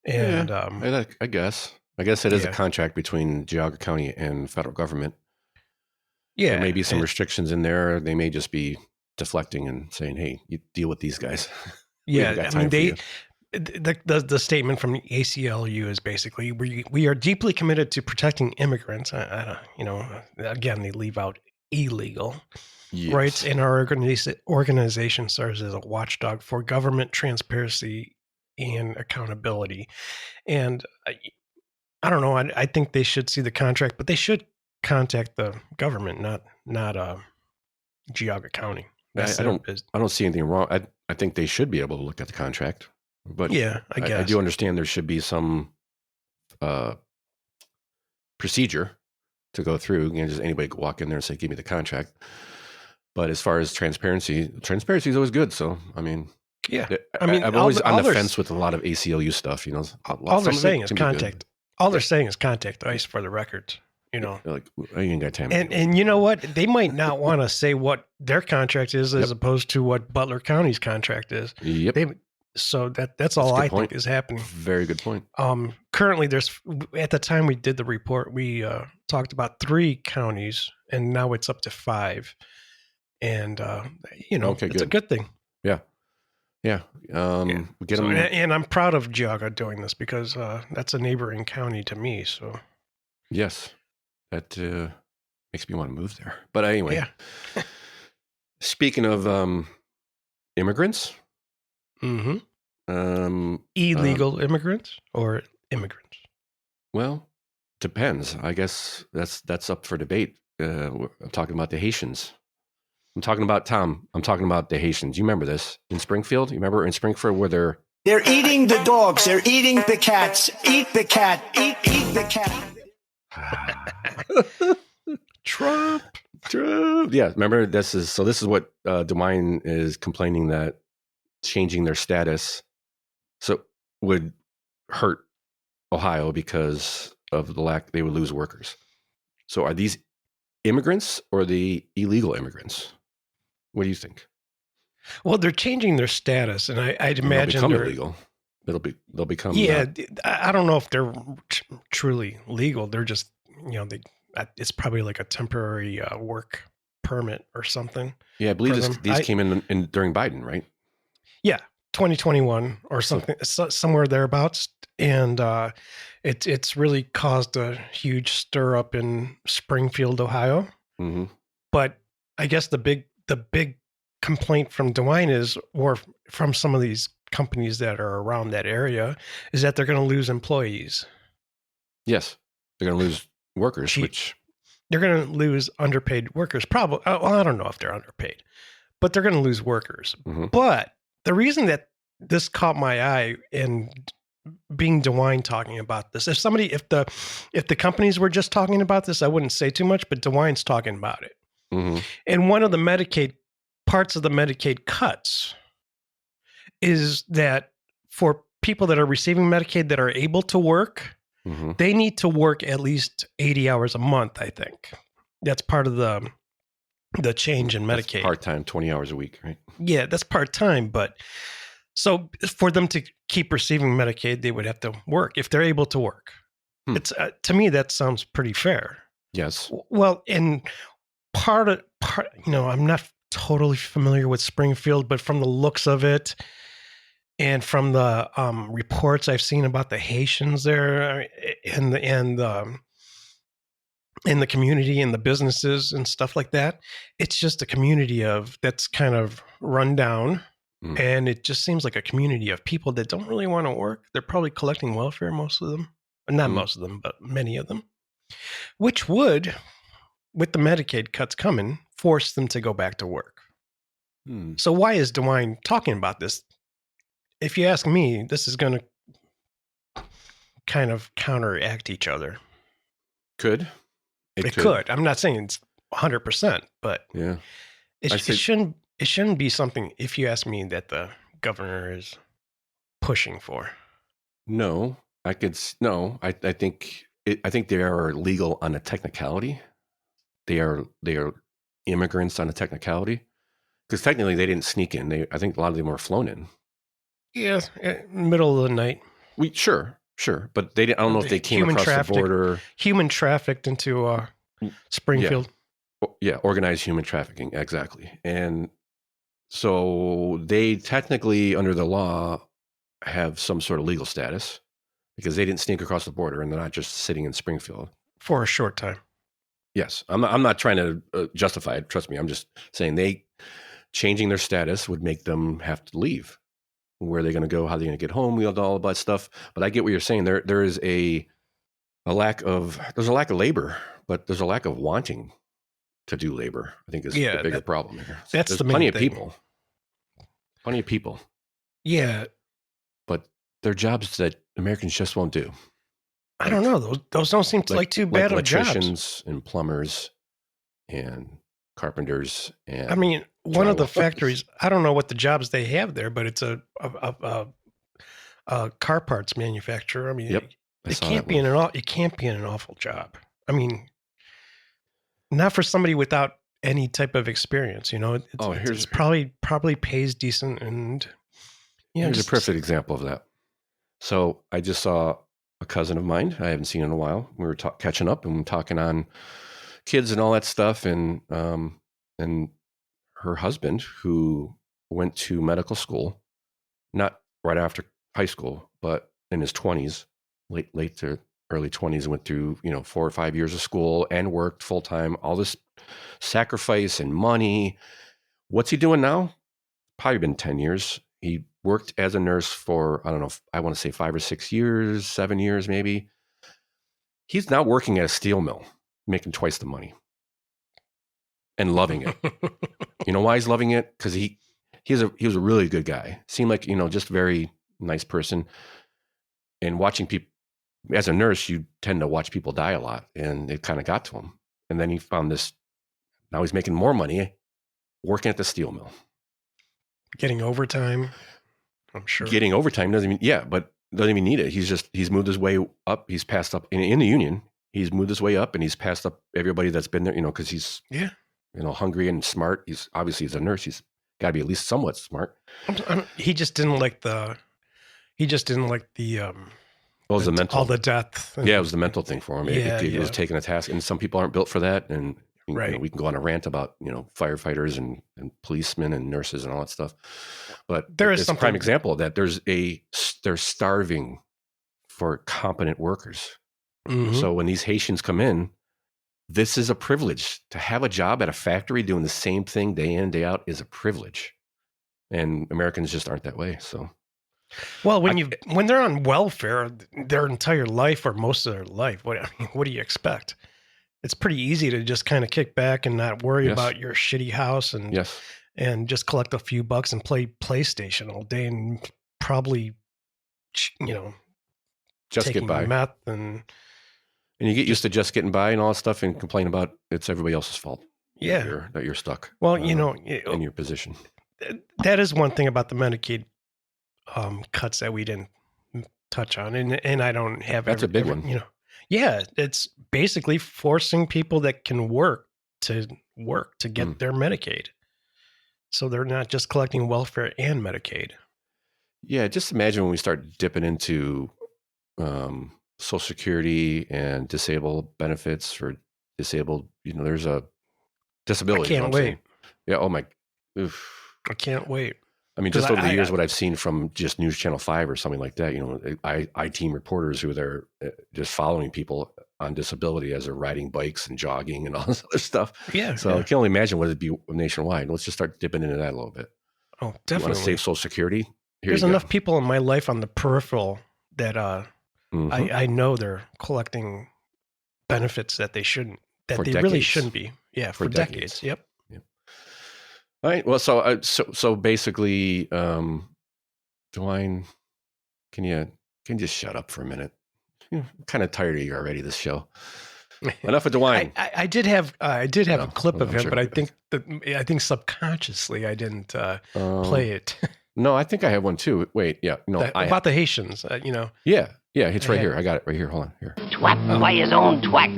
And I guess it is a contract between Geauga County and federal government. Yeah, there may be some restrictions in there. They may just be deflecting and saying, "Hey, you deal with these guys." We haven't got time for you. The statement from the ACLU is basically we are deeply committed to protecting immigrants. Again, they leave out illegal rights, and our organization serves as a watchdog for government transparency and accountability. And I don't know. I think they should see the contract, but they should contact the government, not Geauga County. I don't see anything wrong. I think they should be able to look at the contract, but yeah, I guess I do understand there should be some procedure to go through. Just anybody could walk in there and say, "Give me the contract." But as far as transparency is always good. So I mean, yeah, I'm always on the fence with a lot of ACLU stuff. All they're saying is contact. All they're saying is contact ICE for the records. Like, I ain't got time. And you know what? They might not want to say what their contract is as opposed to what Butler County's contract is. Yep. So that's all I think is happening. Very good point. Currently, at the time we did the report, we talked about 3 counties, and now it's up to 5. And it's a good thing. Yeah. Yeah. Get them. And I'm proud of Geauga doing this because that's a neighboring county to me. So yes. That makes me want to move there. But anyway, speaking of immigrants, illegal immigrants or immigrants? Well, depends. I guess that's up for debate. I'm talking about the Haitians. I'm talking about the Haitians. You remember this in Springfield? You remember in Springfield where they're eating the dogs. They're eating the cats. Eat the cat. Eat the cat. Trump. Yeah, remember this is what Dewine is complaining that changing their status would hurt Ohio because of the lack they would lose workers. So are these immigrants or the illegal immigrants? What do you think? Well, they're changing their status, and I'd imagine they'll become illegal. They'll become I don't know if they're truly legal. They're just it's probably like a temporary work permit or something. Yeah, I believe these came in during Biden, right? Yeah, 2021 or something, somewhere thereabouts, and it's really caused a huge stir up in Springfield, Ohio. Mm-hmm. But I guess the big complaint from Dewine or from some of these companies that are around that area, is that they're going to lose employees. Yes, they're going to lose workers, which they're going to lose underpaid workers. Probably, well, I don't know if they're underpaid, but they're going to lose workers. Mm-hmm. But the reason that this caught my eye, and being Dewine talking about this, if the companies were just talking about this, I wouldn't say too much, but Dewine's talking about it. Mm-hmm. And one of the parts of the Medicaid cuts is that for people that are receiving Medicaid that are able to work, mm-hmm. they need to work at least 80 hours a month, I think. That's part of the change in Medicaid. That's part-time, 20 hours a week, right? Yeah, that's part-time. But so for them to keep receiving Medicaid, they would have to work if they're able to work. It's to me, that sounds pretty fair. Yes. Well, and part, I'm not totally familiar with Springfield, but from the looks of it, and from the reports I've seen about the Haitians there, and the community and the businesses and stuff like that, it's just a community that's kind of run down, and it just seems like a community of people that don't really want to work. They're probably collecting welfare, most of them, not most of them, but many of them, which would, with the Medicaid cuts coming, force them to go back to work. So why is Dewine talking about this? If you ask me, this is going to kind of counteract each other. It could. I'm not saying it's 100%, but yeah, it shouldn't be something, if you ask me, that the governor is pushing for. No, I think they are legal on a technicality. They are immigrants on a technicality, Because technically they didn't sneak in. I think a lot of them were flown in. Yeah, middle of the night. Sure, but they didn't. I don't know if they came across the border. Human trafficked into Springfield. Yeah, organized human trafficking, exactly. And so they technically, under the law, have some sort of legal status because they didn't sneak across the border and they're not just sitting in Springfield For a short time. Yes, I'm not trying to justify it. Trust me, I'm just saying changing their status would make them have to leave. Where are they going to go? How are they going to get home? We all that stuff. But I get what you're saying. There is a lack of labor, but there's a lack of wanting to do labor. I think is the bigger problem here. That's there's the main plenty thing. Plenty of people. Yeah, but they're jobs that Americans just won't do. I don't know. Those don't seem like too bad of jobs. Electricians and plumbers and carpenters and. I mean, one of the factories. I don't know what the jobs they have there, but it's a car parts manufacturer. I mean, it can't be it can't be an awful job. I mean, not for somebody without any type of experience. You know, it's probably pays decent, and here's a perfect example of that. So I just saw a cousin of mine I haven't seen in a while. We were catching up and talking on kids and all that stuff, and her husband, who went to medical school, not right after high school, but in his 20s, late to early 20s, went through 4 or 5 years of school and worked full time. All this sacrifice and money. What's he doing now? Probably been 10 years. He worked as a nurse for, I don't know, I want to say 5 or 6 years, 7 years maybe. He's now working at a steel mill, making twice the money and loving it. You know why he's loving it? Because he was a really good guy. Seemed like, just a very nice person. And watching people, as a nurse, you tend to watch people die a lot, and it kind of got to him. And then he found this, now he's making more money working at the steel mill. Getting overtime, I'm sure. Getting overtime doesn't even need it. He's moved his way up. He's passed up in the union. He's moved his way up, and he's passed up everybody that's been there, because he's hungry and smart. He's a nurse. He's got to be at least somewhat smart. He just didn't like the was the mental, all the death. It was the mental thing for him. It was taking a task, and some people aren't built for that. And we can go on a rant about firefighters and policemen and nurses and all that stuff. But there's a prime example of that. They're starving for competent workers. Mm-hmm. So when these Haitians come in, this is a privilege. To have a job at a factory doing the same thing day in, day out is a privilege. And Americans just aren't that way. So, well, when they're on welfare their entire life or most of their life, what do you expect? It's pretty easy to just kind of kick back and not worry about your shitty house and just collect a few bucks and play PlayStation all day and probably, just taking get by meth and you get used to just getting by and all that stuff and complain about it's everybody else's fault. Yeah. That you're stuck. Well, in your position. That is one thing about the Medicaid cuts that we didn't touch on. And I don't have that's a big one. Yeah, it's basically forcing people that can work to get their Medicaid. So they're not just collecting welfare and Medicaid. Yeah, just imagine when we start dipping into Social Security and disabled benefits for disabled, there's a disability. I can't wait. Yeah, oh my. Oof. I can't wait. I mean, just over the years, what I've seen from just News Channel 5 or something like that, I-team reporters who are there just following people on disability as they're riding bikes and jogging and all this other stuff. Yeah. So I can only imagine what it'd be nationwide. Let's just start dipping into that a little bit. Oh, definitely. You want to save Social Security? There's enough people in my life on the peripheral that I know they're collecting benefits that they shouldn't, really shouldn't be. Yeah, for decades. Yep. All right. Well, so basically, Dewine, can you just shut up for a minute? I'm kind of tired of you already. This show. Enough of Dewine. I did have a clip of him, sure. But I think subconsciously I didn't play it. No, I think I have one too. Wait, yeah, no, about the Haitians. Yeah, it's right here. I got it right here. Hold on, here. Twapped by his own twacks.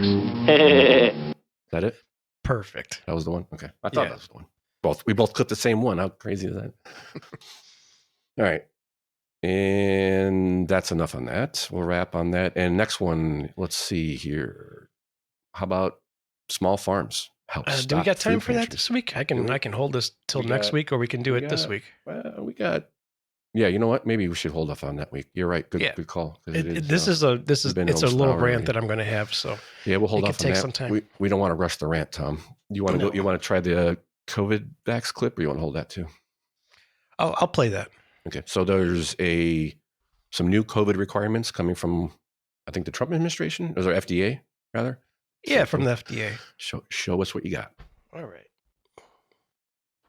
Is that it? Perfect. That was the one. Okay, I thought that was the one. We both clipped the same one. How crazy is that? All right. And that's enough on that. We'll wrap on that. And next one, let's see here. How about small farms? Do we got time for that this week? I can hold this till next week, or we can do it this week. Well, yeah, you know what? Maybe we should hold off on that week. You're right. Good call. It's a little rant that I'm going to have. So yeah, we'll hold off on take that. some time. We don't want to rush the rant, Tom. You want to go? You want to try the COVID Vax clip, or you want to hold that too? I'll play that. Okay. So there's some new COVID requirements coming from, I think, the Trump administration, or FDA rather. Yeah, from the FDA. Show us what you got. All right.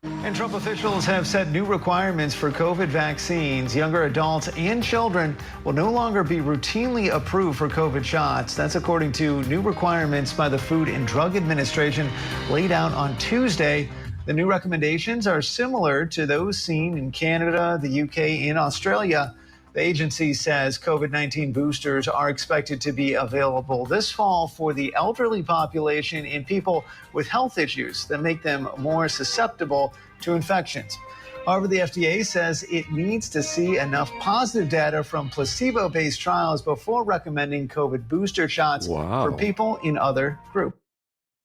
And Trump officials have set new requirements for COVID vaccines. Younger adults and children will no longer be routinely approved for COVID shots. That's according to new requirements by the Food and Drug Administration laid out on Tuesday. The new recommendations are similar to those seen in Canada, the UK, and Australia. The agency says COVID-19 boosters are expected to be available this fall for the elderly population and people with health issues that make them more susceptible to infections. However, the FDA says it needs to see enough positive data from placebo-based trials before recommending COVID booster shots for people in other groups.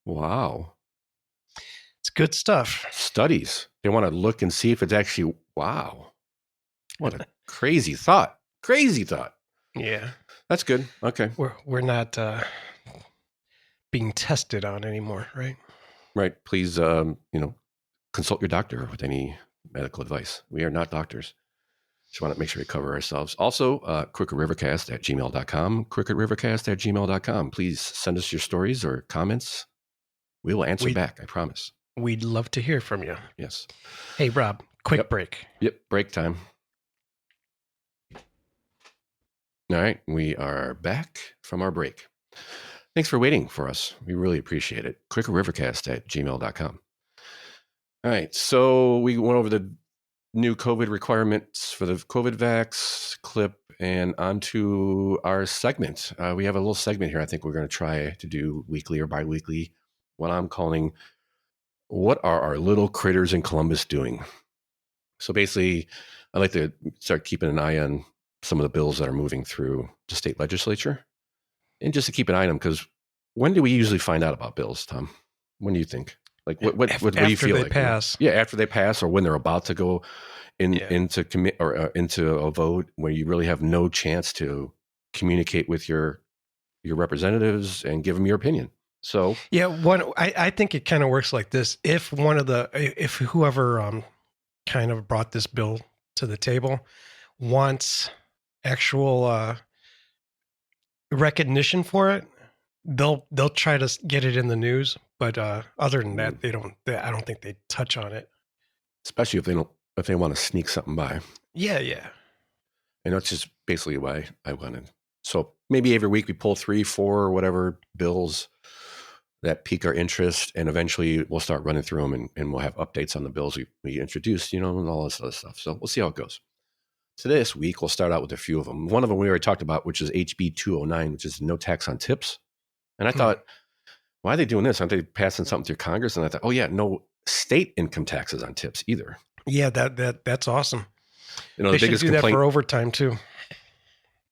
Wow. It's good stuff. Studies. They want to look and see if it's actually, wow. What a crazy thought. Crazy thought. Yeah. That's good. Okay. We're not being tested on anymore, right? Right. Please, consult your doctor with any medical advice. We are not doctors. Just want to make sure we cover ourselves. Also, crookedrivercast@gmail.com, crookedrivercast@gmail.com. Please send us your stories or comments. We will answer back, I promise. We'd love to hear from you. Yes. Hey, Rob, quick break. Yep, break time. All right, we are back from our break. Thanks for waiting for us. We really appreciate it. crookedrivercast@gmail.com. All right, so we went over the new COVID requirements for the COVID Vax clip and onto our segment. We have a little segment here I think we're going to try to do weekly or bi-weekly, what I'm calling, what are our little critters in Columbus doing? So basically, I like to start keeping an eye on some of the bills that are moving through the state legislature, and just to keep an eye on them, because when do we usually find out about bills, Tom? When do you think? Like what do you feel like? After they pass. Yeah, after they pass, or when they're about to go into commit or into a vote where you really have no chance to communicate with your representatives and give them your opinion. So yeah, I think it kind of works like this. If whoever kind of brought this bill to the table wants actual recognition for it, they'll try to get it in the news. But other than that, I don't think they touch on it. Especially if they want to sneak something by. Yeah. And that's just basically why I wanted. So maybe every week we pull 3, 4, or whatever bills that pique our interest, and eventually we'll start running through them and we'll have updates on the bills we introduced, and all this other stuff. So we'll see how it goes. So this week, we'll start out with a few of them. One of them we already talked about, which is HB 209, which is no tax on tips. And I thought, why are they doing this? Aren't they passing something through Congress? And I thought, oh yeah, no state income taxes on tips either. Yeah, that's awesome. The they should biggest do complaint, that for overtime too.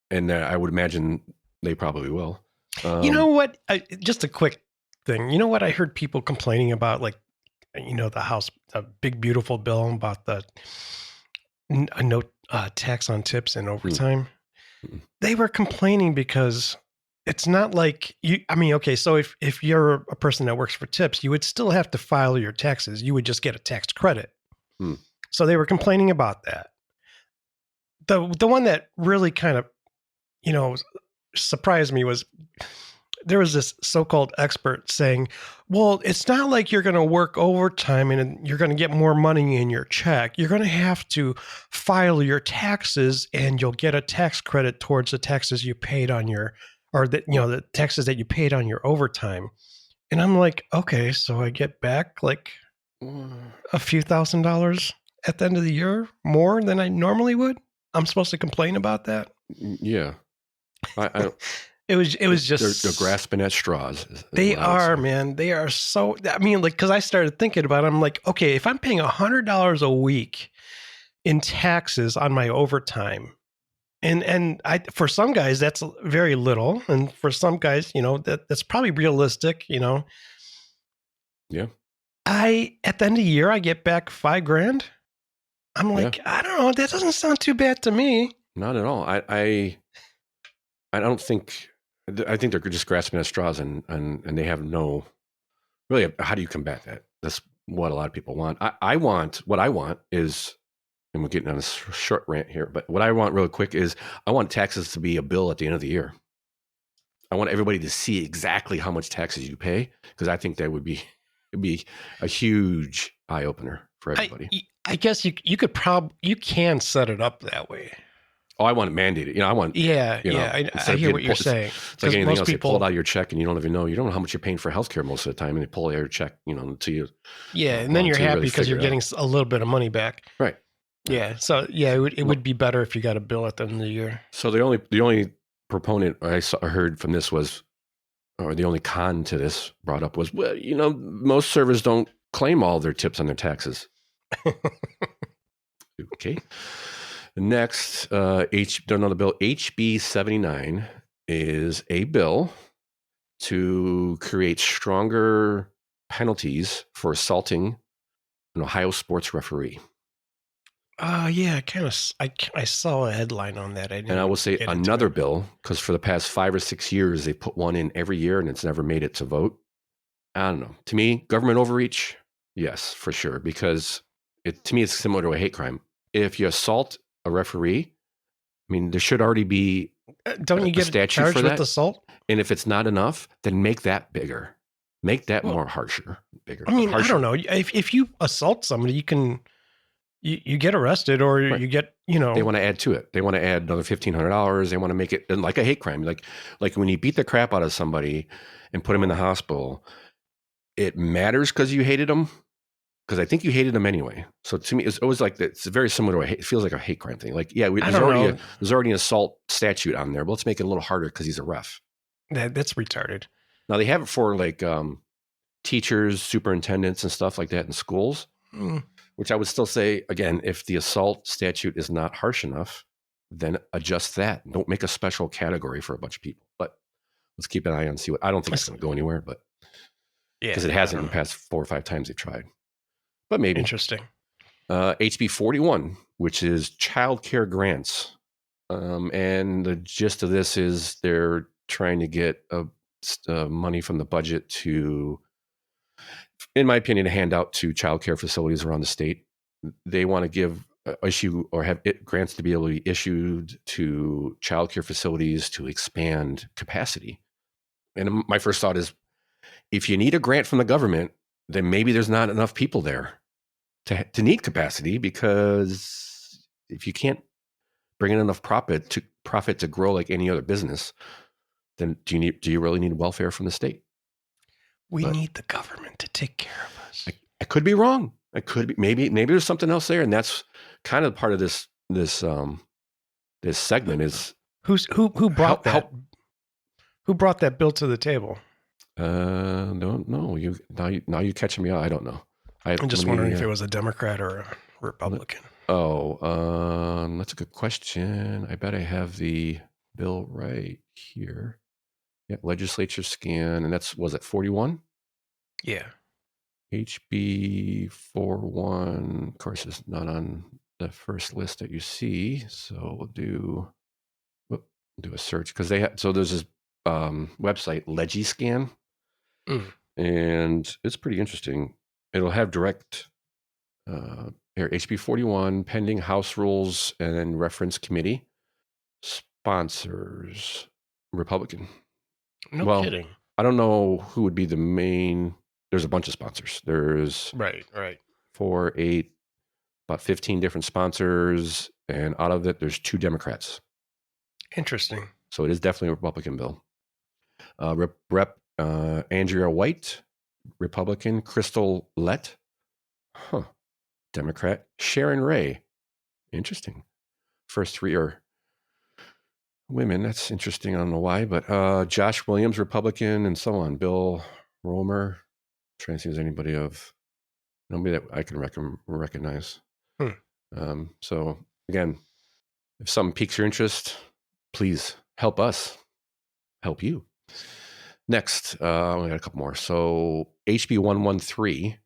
And I would imagine they probably will. You know what? Just a quick thing. You know what I heard people complaining about, like, the House, a big beautiful bill about the no tax on tips and overtime. They were complaining because it's not like so if you're a person that works for tips, you would still have to file your taxes. You would just get a tax credit. So they were complaining about that. The one that really kind of, surprised me was there was this so-called expert saying, well, it's not like you're going to work overtime and you're going to get more money in your check. You're going to have to file your taxes and you'll get a tax credit towards the taxes you paid on the taxes that you paid on your overtime. And I'm like, okay, so I get back like a few $1,000s at the end of the year, more than I normally would. I'm supposed to complain about that? Yeah. I It was just they're grasping at straws. They are, man. They are so. I mean, like, because I started thinking about it, I'm like, okay, if I'm paying $100 a week in taxes on my overtime, and for some guys that's very little, and for some guys, that's probably realistic. Yeah. At the end of the year, I get back $5,000. I'm like, I don't know. That doesn't sound too bad to me. Not at all. I don't think. I think they're just grasping at straws, and they have no. Really, how do you combat that? That's what a lot of people want. What I want is, and we're getting on a short rant here, but what I want real quick is I want taxes to be a bill at the end of the year. I want everybody to see exactly how much taxes you pay, because I think that would be a huge eye opener for everybody. I guess you can set it up that way. Oh, I want it mandated. I want. I hear what you're saying. It's like anything else. You pull it out of your check, and you don't even know. You don't know how much you're paying for healthcare most of the time, and they pull out your check, until you. Yeah, and then you're happy because you're getting a little bit of money back. Right. Yeah. So it would be better if you got a bill at the end of the year. So the only proponent I heard from this was, or the only con to this brought up was, well, most servers don't claim all their tips on their taxes. Okay. Next, another bill, HB 79 is a bill to create stronger penalties for assaulting an Ohio sports referee. Yeah, I saw a headline on that. And I will say another bill, because for the past 5 or 6 years, they put one in every year and it's never made it to vote. I don't know. To me, government overreach, yes, for sure, because to me, it's similar to a hate crime. If you assault a referee, I mean, there should already be don't you get statute charged for that? With assault? And if it's not enough, then make that bigger. Make that more harsher, bigger. I mean, harsher. I don't know. If you assault somebody, you get arrested, or you get, They want to add to it. They want to add another $1,500. They want to make it like a hate crime. Like when you beat the crap out of somebody and put them in the hospital, it matters because you hated them. Because I think you hated them anyway. So to me, it's always like that. It's very similar to it feels like a hate crime thing. Like, yeah, there's already an assault statute on there, but let's make it a little harder because he's a ref. That's retarded. Now they have it for like teachers, superintendents, and stuff like that in schools. Which I would still say, again, if the assault statute is not harsh enough, then adjust that. Don't make a special category for a bunch of people. But let's keep an eye on and see what. I don't think it's going to go anywhere, but because it hasn't in the past 4 or 5 times they've tried. But maybe. Interesting. HB 41, which is child care grants. And the gist of this is they're trying to get money from the budget to, in my opinion, a handout to child care facilities around the state. They want to issue or have grants to be able to be issued to child care facilities to expand capacity. And my first thought is, if you need a grant from the government, then maybe there's not enough people there to need capacity, because if you can't bring in enough profit to grow like any other business, then do you really need welfare from the state? We need the government to take care of us. I could be wrong. I could be maybe there's something else there, and that's kind of part of this segment is who brought that. Who brought that bill to the table? Don't know. Now you catching me out. I don't know. I'm just wondering if it was a Democrat or a Republican. Oh, that's a good question. I bet I have the bill right here. Yeah, legislature scan, and was it 41? Yeah. HB 41, of course, is not on the first list that you see. So we'll do a search because there's this website, Legiscan, and it's pretty interesting. It'll have direct HB 41 pending House rules and then reference committee sponsors Republican. No kidding. I don't know who would be the main. There's a bunch of sponsors. There's right 4, 8, about 15 different sponsors, and out of it, there's 2 Democrats. Interesting. So it is definitely a Republican bill. Rep Andrea White, Republican. Crystal Lett, Democrat. Sharon Ray, interesting. First 3 are women. That's interesting. I don't know why, but Josh Williams, Republican, and so on. Bill Romer. Trying to see if there's anybody that I can recognize. So again, if something piques your interest, please help us help you. Next, we got a couple more. So HB 113,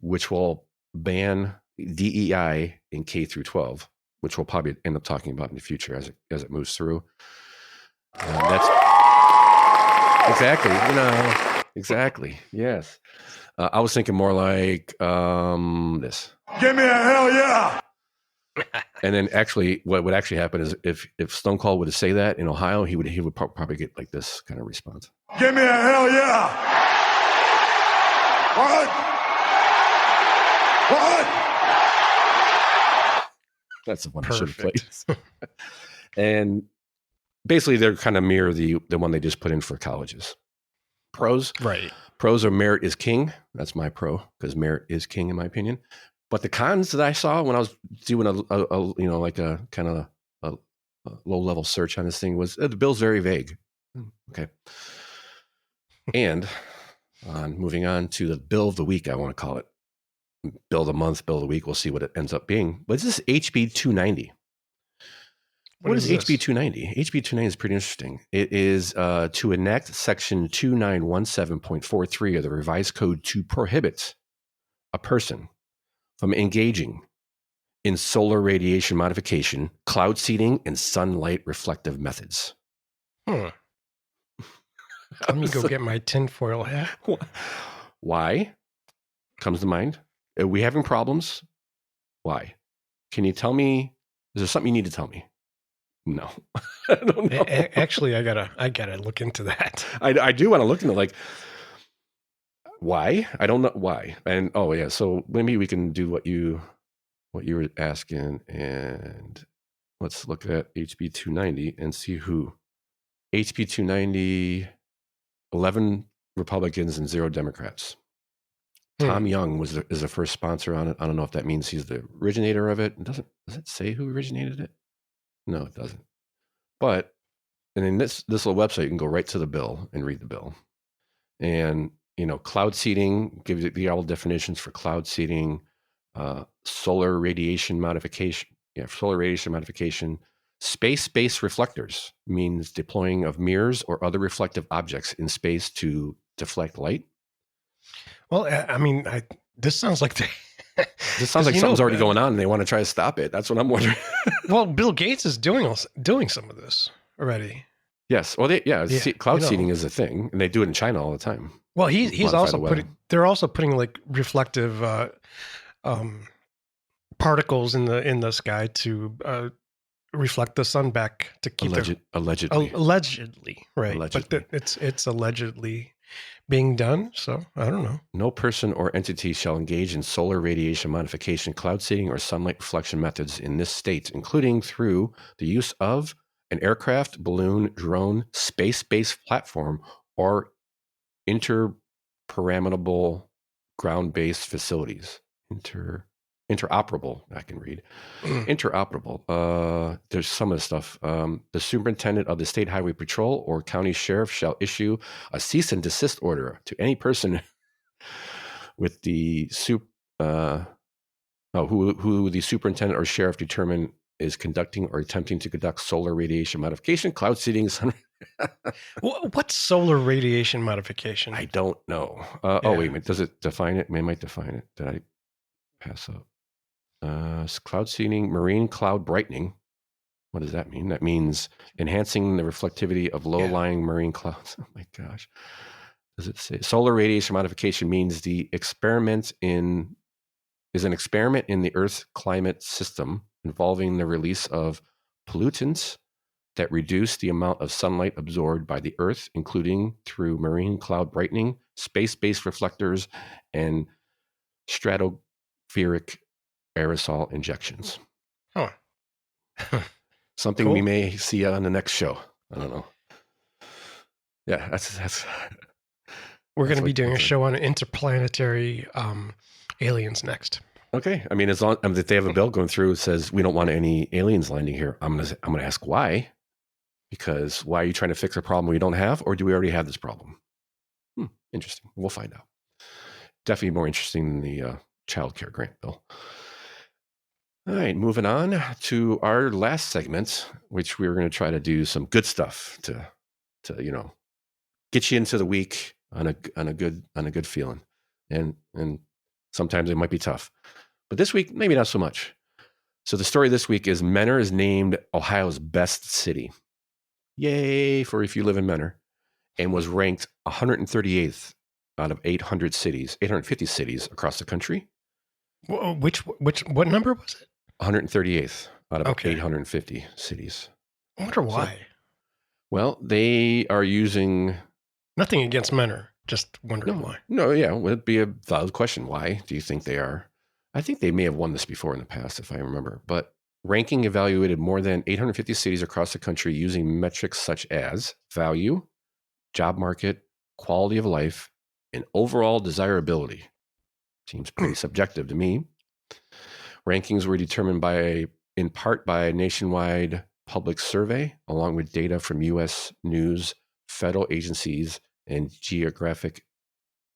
which will ban DEI in K through 12, which we'll probably end up talking about in the future as it moves through. That's exactly. Yes. I was thinking more like this. Give me a hell yeah! And then actually, what would actually happen is if Stone Cold would say that in Ohio, he would probably get like this kind of response. Give me a hell yeah! What? That's the one I should have played. And basically, they're kind of mirror the one they just put in for colleges. Pros, right? Pros are merit is king. That's my pro, because merit is king in my opinion. But the cons that I saw when I was doing a kind of a low level search on this thing was the bill's very vague. Okay. And moving on to the bill of the week, I want to call it bill of the month, bill of the week. We'll see what it ends up being. But this is HB 290. What is HB 290? HB 290 is pretty interesting. It is to enact Section 2917.43 of the revised code to prohibit a person from engaging in solar radiation modification, cloud seeding, and sunlight reflective methods. Let me go get my tinfoil hat. Why? Comes to mind. Are we having problems? Why? Can you tell me? Is there something you need to tell me? No, I don't know. Actually, I gotta look into that. I do want to look into why. I don't know why. And so maybe we can do what you were asking, and let's look at HB 290 and see who. HB 290, 11 Republicans and 0 Democrats. Tom Young is the first sponsor on it. I don't know if that means he's the originator of it. Does it say who originated it? No, it doesn't. But, and in this little website, you can go right to the bill and read the bill. And, cloud seeding gives you all definitions for cloud seeding, solar radiation modification. Yeah, solar radiation modification. Space-based reflectors means deploying of mirrors or other reflective objects in space to deflect light. Well, I mean, this sounds like this sounds like something's already going on, and they want to try to stop it. That's what I'm wondering. Well, Bill Gates is doing some of this already. Yes. Well, cloud seeding is a thing, and they do it in China all the time. Well, he's also they're also putting like reflective particles in the sky to reflect the sun back to keep allegedly, right? Allegedly. But it's allegedly being done. So I don't know. No person or entity shall engage in solar radiation modification, cloud seeding, or sunlight reflection methods in this state, including through the use of an aircraft, balloon, drone, space-based platform, or interoperable ground-based facilities. Interoperable, I can read. Interoperable. There's some of the stuff. The superintendent of the State Highway Patrol or county sheriff shall issue a cease and desist order to any person with the who the superintendent or sheriff determine is conducting or attempting to conduct solar radiation modification, cloud seeding. What's solar radiation modification? I don't know. Oh, wait a minute. Does it define it? It might define it. Did I pass up? Cloud seeding, marine cloud brightening. What does that mean? That means enhancing the reflectivity of low-lying marine clouds. Oh my gosh. Does it say solar radiation modification means is an experiment in the Earth's climate system involving the release of pollutants that reduce the amount of sunlight absorbed by the Earth, including through marine cloud brightening, space-based reflectors, and stratospheric aerosol injections. Huh. Something we may see on the next show. I don't know. Yeah, that's we're going to be doing a show on interplanetary aliens next. Okay. I mean, as long if they have a bill going through that says we don't want any aliens landing here, I'm gonna ask why. Because why are you trying to fix a problem we don't have, or do we already have this problem? Interesting. We'll find out. Definitely more interesting than the child care grant bill. All right, moving on to our last segment, which we're going to try to do some good stuff to get you into the week on a good feeling, and sometimes it might be tough, but this week maybe not so much. So the story this week is Mentor is named Ohio's best city. Yay for if you live in Mentor, and was ranked 138th out of 850 cities across the country. What number was it? 138th out of 850 cities. I wonder why. So, well, they are using... Nothing against Mentor, just wondering why. No, yeah, would be a valid question. Why do you think they are? I think they may have won this before in the past, if I remember. But ranking evaluated more than 850 cities across the country using metrics such as value, job market, quality of life, and overall desirability. Seems pretty subjective to me. Rankings were determined in part by a nationwide public survey, along with data from U.S. News, federal agencies, and geographic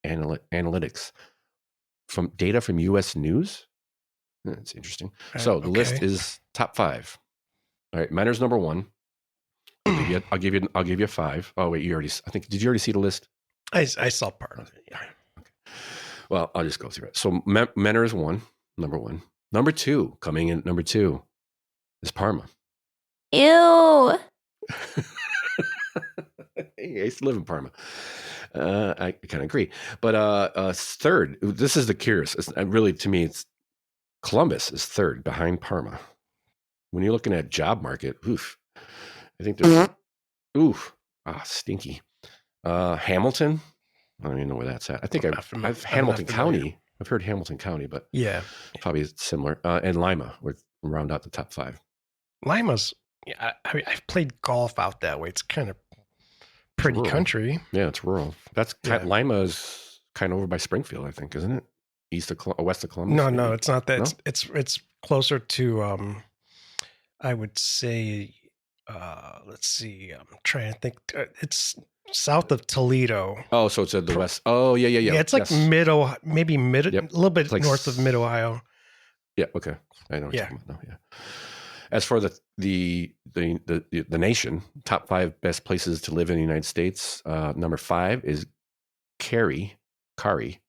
analytics. From data from U.S. News? That's interesting. So the list is top 5. All right, Mentor's number 1. I'll give you 5. Oh wait, did you already see the list? I saw part of it. Yeah. Okay. Well, I'll just go through it. So Mentor is number 1. Number 2, coming in at number 2 is Parma. Ew. Hey, I used to live in Parma. I kind of agree. But third, this is the curious. Really, to me, it's Columbus is third behind Parma. When you're looking at job market, I think there's stinky. Hamilton, I don't even know where that's at. I think I've Hamilton County. I've heard Hamilton County, but yeah, probably similar. And Lima would round out the top 5. Lima's, I've played golf out that way. It's kind of pretty country. Yeah, it's rural. Lima is kind of over by Springfield, I think, isn't it? West of Columbus? No, it's not that. No? It's closer to, I would say, let's see. I'm trying to think. It's south of Toledo. Oh, so it's at the west. Oh, yeah. Yeah, it's like mid, maybe a little bit like north of mid Ohio. Yeah. Okay. I know what you're talking about now. Yeah. As for the nation, top 5 best places to live in the United States. Number 5 is Cary, Cary,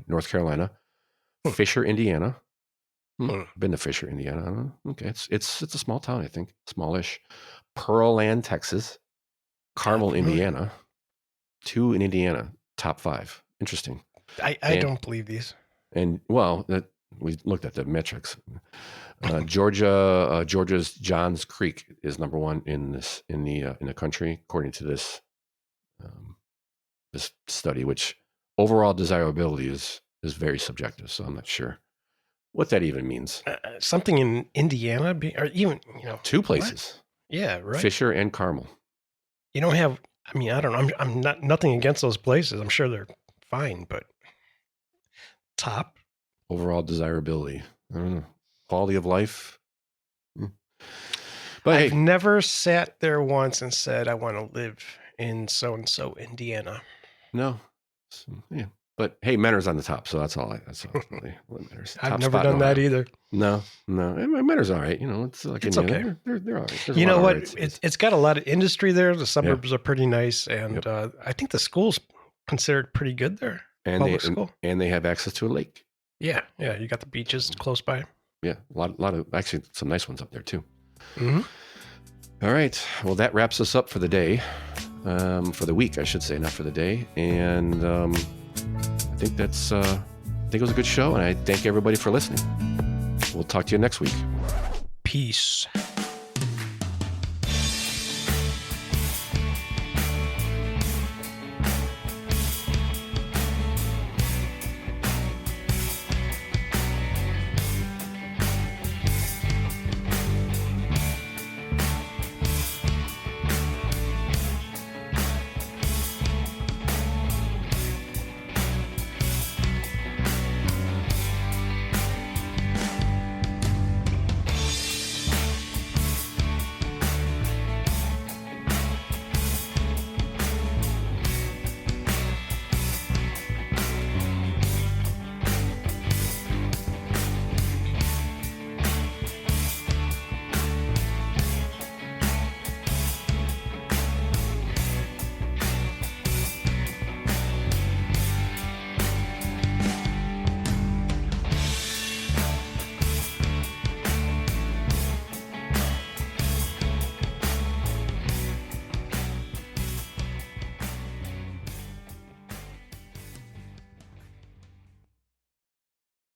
North Carolina. Fisher, Indiana. Been to Fisher, Indiana. Okay, it's a small town, I think, smallish. Pearland, Texas. Carmel, Indiana. 2 in Indiana, top 5. Interesting. I don't believe these. And we looked at the metrics. Georgia's Johns Creek is number 1 in the country, according to this study. Which overall desirability is very subjective, so I'm not sure what that even means. Something in Indiana, or even 2 places. What? Yeah, right. Fisher and Carmel. You don't have. I mean, I don't know. I'm not nothing against those places. I'm sure they're fine, but top overall desirability. I don't know. Quality of life. But I've never sat there once and said I want to live in so and so Indiana. No. Yeah. But hey, Mentor's on the top, so that's all really what matters. I've never done that either. No. Mentor's all right. It's like it's okay. They're all right. There's you know what? It's got a lot of industry there. The suburbs are pretty nice, and I think the school's considered pretty good there. And school. And they have access to a lake. Yeah. You got the beaches close by. Yeah, a lot of actually some nice ones up there too. Mm-hmm. All right. Well, that wraps us up for the day, for the week, I should say, not for the day. And I think it was a good show, and I thank everybody for listening. We'll talk to you next week. Peace.